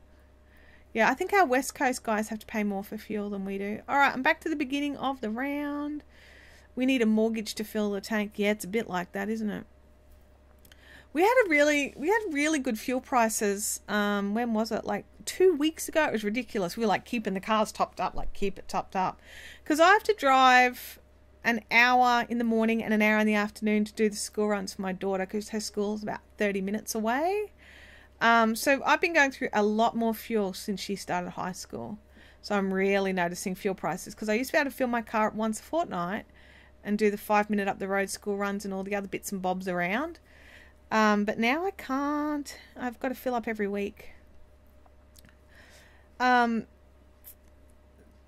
Yeah, I think our West Coast guys have to pay more for fuel than we do. All right, I'm back to the beginning of the round. We need a mortgage to fill the tank. Yeah, it's a bit like that, isn't it? We had really good fuel prices. When was it? Like 2 weeks ago. It was ridiculous. We were like keeping the cars topped up, like keep it topped up. Because I have to drive an hour in the morning and an hour in the afternoon to do the school runs for my daughter because her school's about 30 minutes away. So I've been going through a lot more fuel since she started high school. So I'm really noticing fuel prices because I used to be able to fill my car up once a fortnight and do the 5-minute up the road school runs and all the other bits and bobs around. But now I can't. I've got to fill up every week.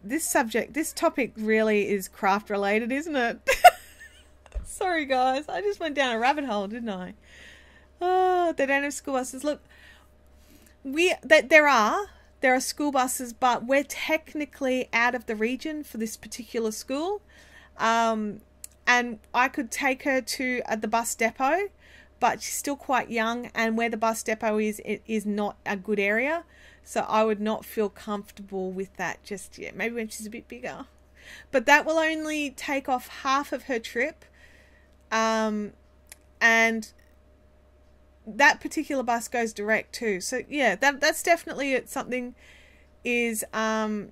This topic really is craft related, isn't it? Sorry guys, I just went down a rabbit hole, didn't I? Oh, they don't have school buses. Look, there are school buses, but we're technically out of the region for this particular school. And I could take her to the bus depot, but she's still quite young, and where the bus depot is, it is not a good area. So I would not feel comfortable with that just yet. Maybe when she's a bit bigger. But that will only take off half of her trip. And that particular bus goes direct too. So yeah, that's definitely something is oh,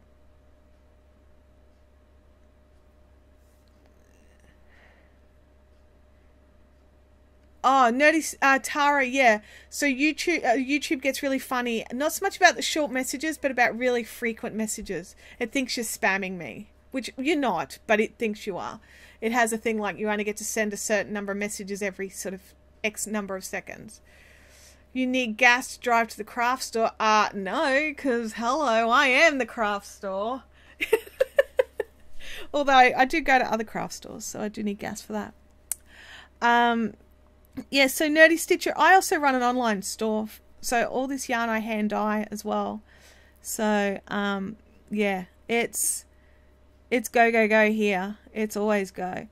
nerdy Tara, yeah. So YouTube gets really funny. Not so much about the short messages, but about really frequent messages. It thinks you're spamming me, which you're not, but it thinks you are. It has a thing like you only get to send a certain number of messages every sort of X number of seconds. You need gas to drive to the craft store. No, because hello, I am the craft store. Although I do go to other craft stores, so I do need gas for that. Yeah, so Nerdy Stitcher, I also run an online store. So all this yarn I hand dye as well. So, yeah, it's go, go, go here. It's always go.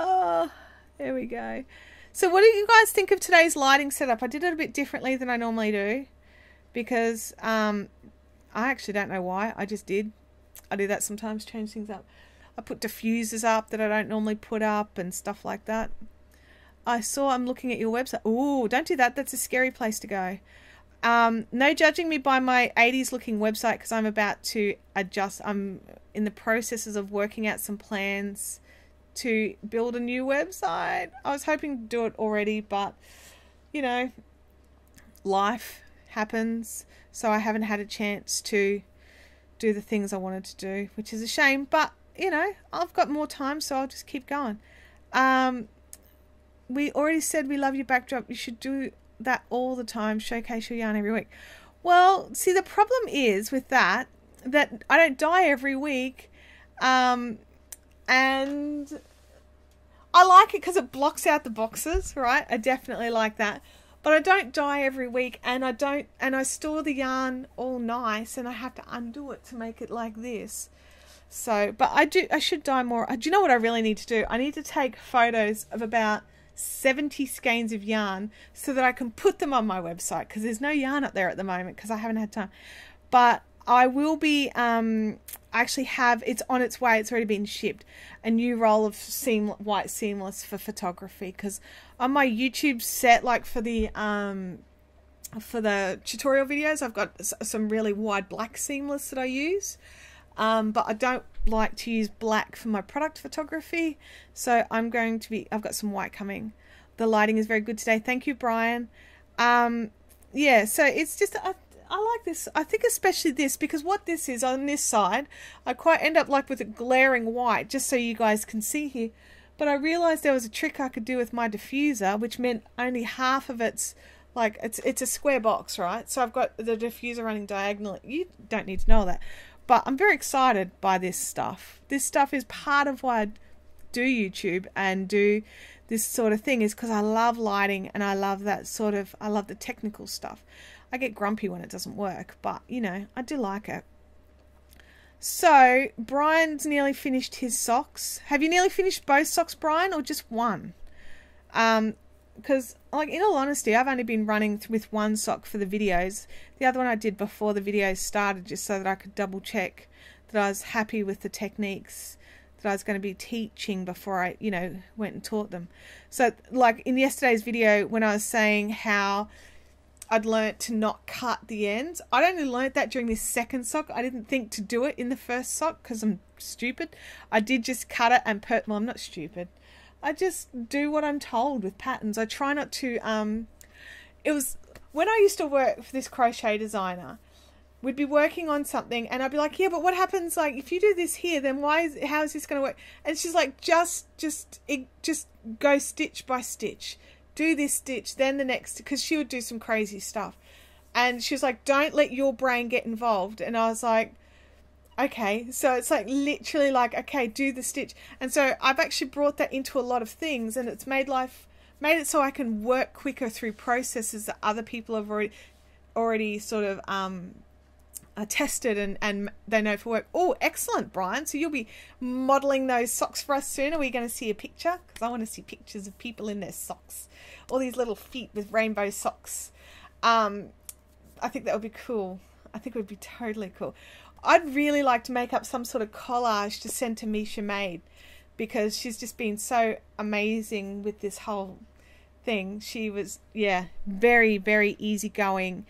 Oh, there we go. So what do you guys think of today's lighting setup? I did it a bit differently than I normally do because I actually don't know why. I just did. I do that sometimes, change things up. I put diffusers up that I don't normally put up and stuff like that. I'm looking at your website. Ooh, don't do that. That's a scary place to go. No judging me by my 80s looking website because I'm about to adjust. I'm in the processes of working out some plans to build a new website. I was hoping to do it already, but you know, life happens. So I haven't had a chance to do the things I wanted to do, which is a shame, but you know, I've got more time, so I'll just keep going. We already said we love your backdrop. You should do that all the time. Showcase your yarn every week. Well, see, the problem is with that I don't dye every week. And I like it because it blocks out the boxes, right? I definitely like that. But I don't dye every week, and I store the yarn all nice, and I have to undo it to make it like this. So, but I should dye more. Do you know what I really need to do? I need to take photos of about 70 skeins of yarn so that I can put them on my website, because there's no yarn up there at the moment because I haven't had time. But I will be, actually have, it's on its way, it's already been shipped, a new roll of white seamless for photography, because on my YouTube set, like for the tutorial videos, I've got some really wide black seamless that I use. But I don't like to use black for my product photography, so I've got some white coming. The lighting is very good today. Thank you, Brian. Yeah, so it's just, I like this. I think especially this, because what this is on this side, I quite end up like with a glaring white, just so you guys can see here. But I realized there was a trick I could do with my diffuser, which meant only half of it's like, it's a square box, right? So I've got the diffuser running diagonally. You don't need to know that. But I'm very excited by this stuff. This stuff is part of why I do YouTube and do this sort of thing, is because I love lighting and I love that sort of, I love the technical stuff. I get grumpy when it doesn't work, but you know, I do like it. So Brian's nearly finished his socks. Have you nearly finished both socks, Brian, or just one? Because, like, in all honesty, I've only been running with one sock for the videos. The other one I did before the videos started, just so that I could double check that I was happy with the techniques that I was going to be teaching before I, you know, went and taught them. So, like, in yesterday's video, when I was saying how I'd learnt to not cut the ends, I'd only learnt that during this second sock. I didn't think to do it in the first sock because I'm stupid. I did just cut it and well, I'm not stupid. I just do what I'm told with patterns. I try not to, it was when I used to work for this crochet designer, we'd be working on something and I'd be like, yeah, but what happens, like, if you do this here, then how is this going to work? And she's like, just go stitch by stitch. Do this stitch, then the next, because she would do some crazy stuff. And she was like, don't let your brain get involved. And I was like, okay. So it's like literally like, okay, do the stitch. And so I've actually brought that into a lot of things, and it's made it so I can work quicker through processes that other people have already sort of tested and they know for work. Oh, excellent, Brian. So you'll be modeling those socks for us soon. Are we going to see a picture? Because I want to see pictures of people in their socks. All these little feet with rainbow socks. I think that would be cool. I think it would be totally cool. I'd really like to make up some sort of collage to send to Misha Maid, because she's just been so amazing with this whole thing. She was, yeah, very, very easygoing.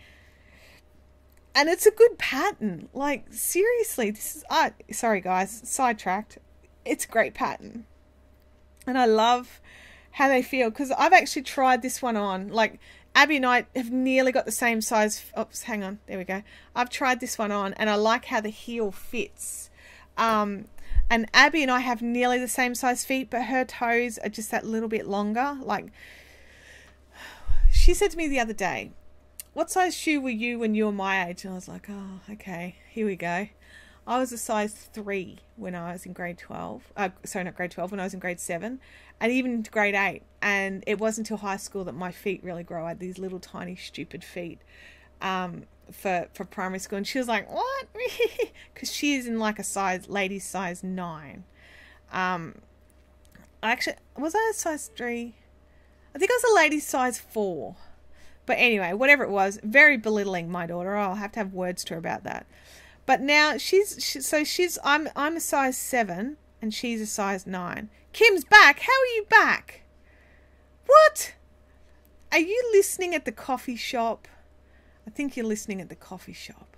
And it's a good pattern. Like, seriously, this is, sorry guys, sidetracked. It's a great pattern. And I love how they feel, because I've actually tried this one on. Like, Abby and I have nearly got the same size. Oops, hang on. There we go. I've tried this one on and I like how the heel fits. And Abby and I have nearly the same size feet, but her toes are just that little bit longer. Like, she said to me the other day, what size shoe were you when you were my age? And I was like, oh, okay, here we go. I was a size 3 when I was in grade 12. Sorry, not grade 12, when I was in grade 7. And even into grade 8. And it wasn't until high school that my feet really grow. I had these little tiny stupid feet for primary school. And she was like, what? Because she is in like a ladies size 9. Actually, was I a size 3? I think I was a ladies size 4. But anyway, whatever it was, very belittling my daughter. I'll have to have words to her about that. But now I'm a size 7 and she's a size 9. Kim's back. How are you back? What? Are you listening at the coffee shop? I think you're listening at the coffee shop.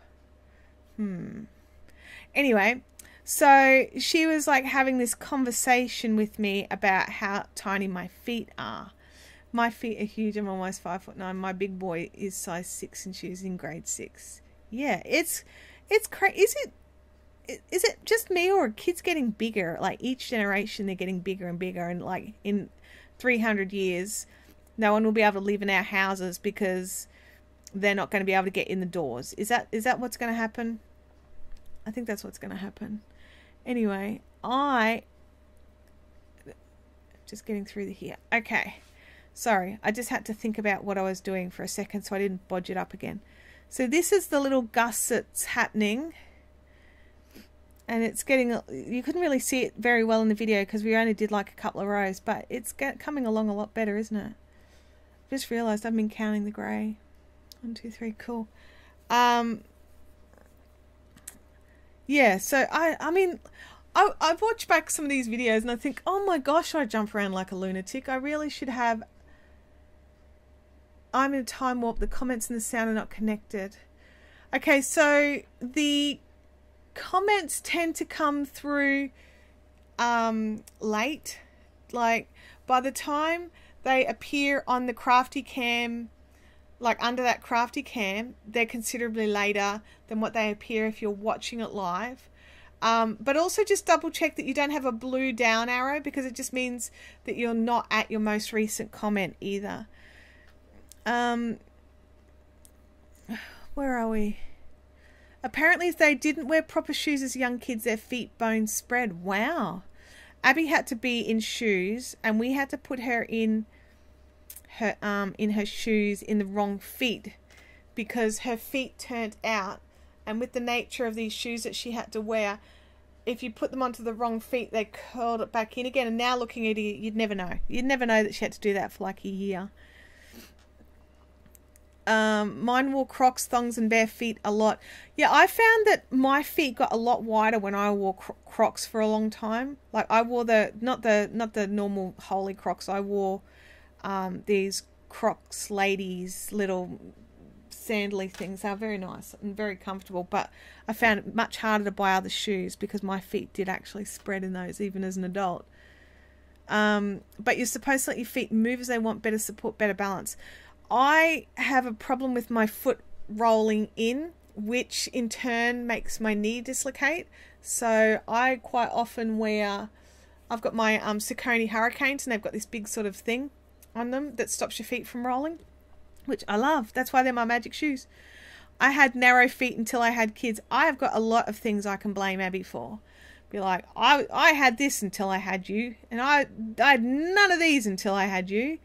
Anyway, so she was like having this conversation with me about how tiny my feet are. My feet are huge. I'm almost 5'9". My big boy is size 6 and she's in grade 6. Yeah, it's crazy. Is it just me, or are kids getting bigger? Like, each generation they're getting bigger and bigger, and like in 300 years no one will be able to live in our houses because they're not going to be able to get in the doors. Is that what's going to happen? I think that's what's going to happen. Anyway, just getting through here. Okay. Sorry, I just had to think about what I was doing for a second so I didn't bodge it up again. So this is the little gussets happening. And it's getting, you couldn't really see it very well in the video because we only did like a couple of rows, but it's coming along a lot better, isn't it? Just realised I've been counting the grey. 1, 2, 3, cool. Yeah, so I mean, I've watched back some of these videos and I think, oh my gosh, I jump around like a lunatic. I really should have, I'm in a time warp, the comments and the sound are not connected. Okay, so the comments tend to come through late. Like, by the time they appear on the crafty cam, like under that crafty cam, they're considerably later than what they appear if you're watching it live. But also just double check that you don't have a blue down arrow, because it just means that you're not at your most recent comment either. Where are we? Apparently if they didn't wear proper shoes as young kids, their feet bones spread. Wow. Abby had to be in shoes and we had to put her in her shoes in the wrong feet because her feet turned out, and with the nature of these shoes that she had to wear, if you put them onto the wrong feet, they curled it back in again. And now looking at it, you'd never know. You'd never know that she had to do that for like a year. Mine wore Crocs, thongs, and bare feet a lot. Yeah, I found that my feet got a lot wider when I wore Crocs for a long time. Like I wore not the normal holy Crocs. I wore these Crocs ladies little sandally things. They're very nice and very comfortable, but I found it much harder to buy other shoes because my feet did actually spread in those even as an adult. But you're supposed to let your feet move as they want, better support, better balance. I have a problem with my foot rolling in, which in turn makes my knee dislocate. So I quite often wear, I've got my Saucony Hurricanes, and they've got this big sort of thing on them that stops your feet from rolling, which I love. That's why they're my magic shoes. I had narrow feet until I had kids. I have got a lot of things I can blame Abby for. Be like, I had this until I had you, and I had none of these until I had you.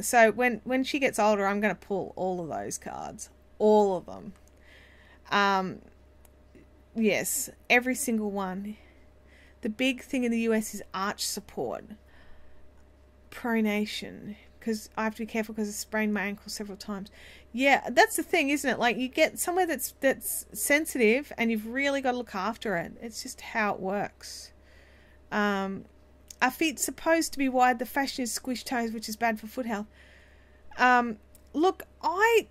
So when she gets older, I'm going to pull all of those cards. All of them. Yes, every single one. The big thing in the US is arch support. Pronation. Because I have to be careful because I sprained my ankle several times. Yeah, that's the thing, isn't it? Like, you get somewhere that's sensitive and you've really got to look after it. It's just how it works. Our feet supposed to be wide. The fashion is squish toes, which is bad for foot health. Look, I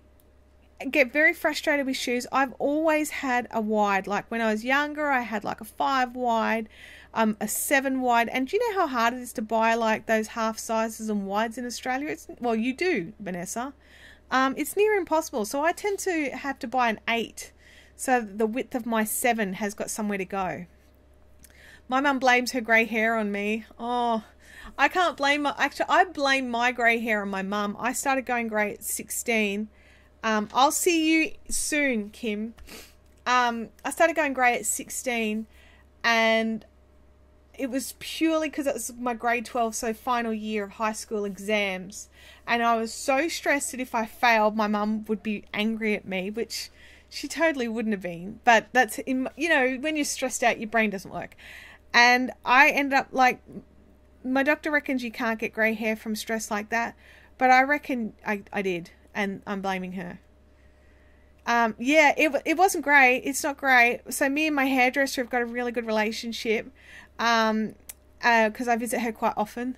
get very frustrated with shoes. I've always had a wide. Like when I was younger, I had like a 5 wide, a 7 wide. And do you know how hard it is to buy like those half sizes and wides in Australia? Well, you do, Vanessa. It's near impossible. So I tend to have to buy an 8. So the width of my 7 has got somewhere to go. My mum blames her grey hair on me. Oh, I can't blame her. Actually, I blame my grey hair on my mum. I started going grey at 16. I'll see you soon, Kim. I started going grey at 16, and it was purely because it was my grade 12, so final year of high school exams. And I was so stressed that if I failed, my mum would be angry at me, which she totally wouldn't have been. But that's, you know, when you're stressed out, your brain doesn't work. And I ended up like, my doctor reckons you can't get grey hair from stress like that, but I reckon I did, and I'm blaming her. Yeah, it wasn't great. It's not great. So me and my hairdresser have got a really good relationship, because I visit her quite often.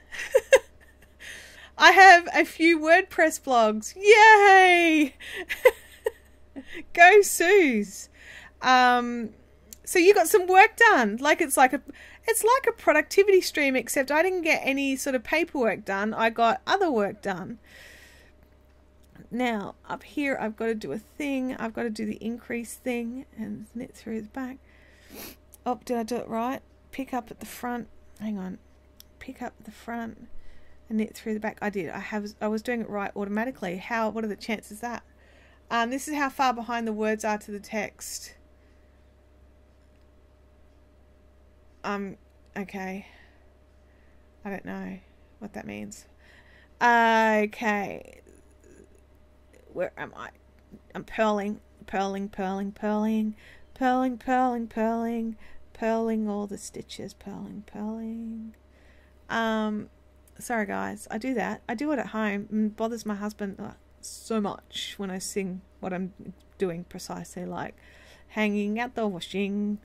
I have a few WordPress blogs. Yay! Go Suze. So you got some work done. Like it's like a productivity stream, except I didn't get any sort of paperwork done. I got other work done. Now up here I've got to do a thing. I've got to do the increase thing and knit through the back. Oh, did I do it right? Pick up at the front. Hang on. Pick up at the front and knit through the back. I did. I was doing it right automatically. What are the chances that? This is how far behind the words are to the text. Okay. I don't know what that means. Okay. Where am I? I'm purling all the stitches, purling. Sorry guys, I do that. I do it at home, and it bothers my husband so much when I sing what I'm doing precisely, like hanging out the washing.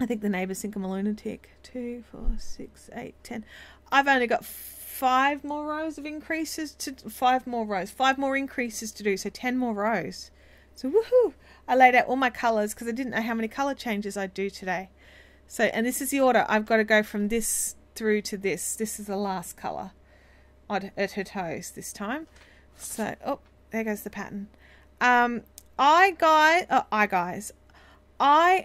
I think the neighbours think I'm a lunatic. 2, 4, 6, 8, 10. I've only got 5 more rows of increases to 5 more increases to do, so 10 more rows. So woohoo! I laid out all my colours because I didn't know how many colour changes I'd do today. So, and this is the order. I've got to go from this through to this. This is the last colour at her toes this time. So, oh, there goes the pattern. I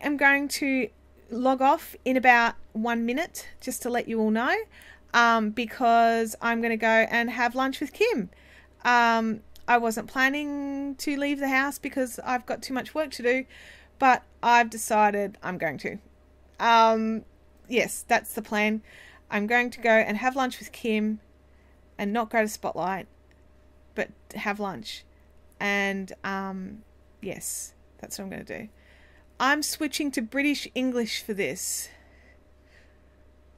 am going to log off in about 1 minute, just to let you all know, because I'm going to go and have lunch with Kim. I wasn't planning to leave the house because I've got too much work to do, but I've decided I'm going to. Yes, that's the plan. I'm going to go and have lunch with Kim and not go to Spotlight, but have lunch. And yes, that's what I'm going to do. I'm switching to British English for this.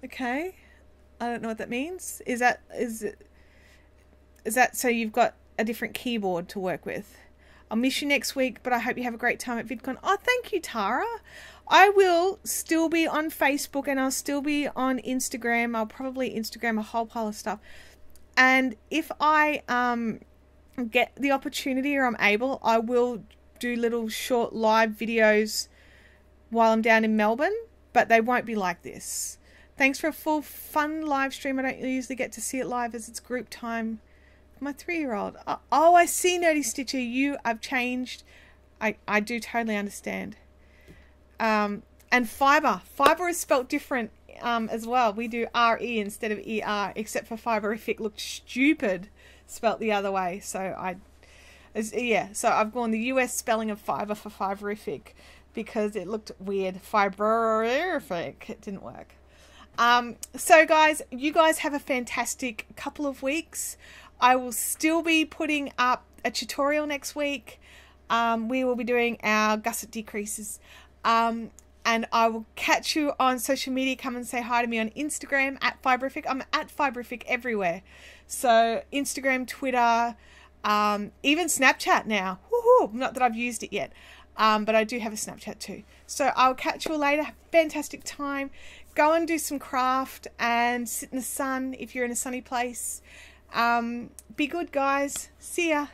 Okay. I don't know what that means. Is that so you've got a different keyboard to work with? I'll miss you next week, but I hope you have a great time at VidCon. Oh, thank you, Tara. I will still be on Facebook and I'll still be on Instagram. I'll probably Instagram a whole pile of stuff. And if I get the opportunity or I'm able, I will do little short live videos while I'm down in Melbourne, but they won't be like this. Thanks for a full fun live stream. I don't usually get to see it live as it's group time. My 3-year-old. Oh, I see, Nerdy Stitcher. You have changed. I do totally understand. And fiber. Fiber is spelt different as well. We do R-E instead of E-R, except for fiberific looked stupid spelt the other way. So so I've gone the US spelling of fiber for fiberific because it looked weird. Fiberific. It didn't work. So guys, you guys have a fantastic couple of weeks. I will still be putting up a tutorial next week. We will be doing our gusset decreases. And I will catch you on social media. Come and say hi to me on Instagram at Fiberific. I'm at Fiberific everywhere. So Instagram, Twitter, even Snapchat now. Woohoo! Not that I've used it yet. But I do have a Snapchat too. So I'll catch you all later. Have a fantastic time. Go and do some craft and sit in the sun if you're in a sunny place. Be good, guys. See ya.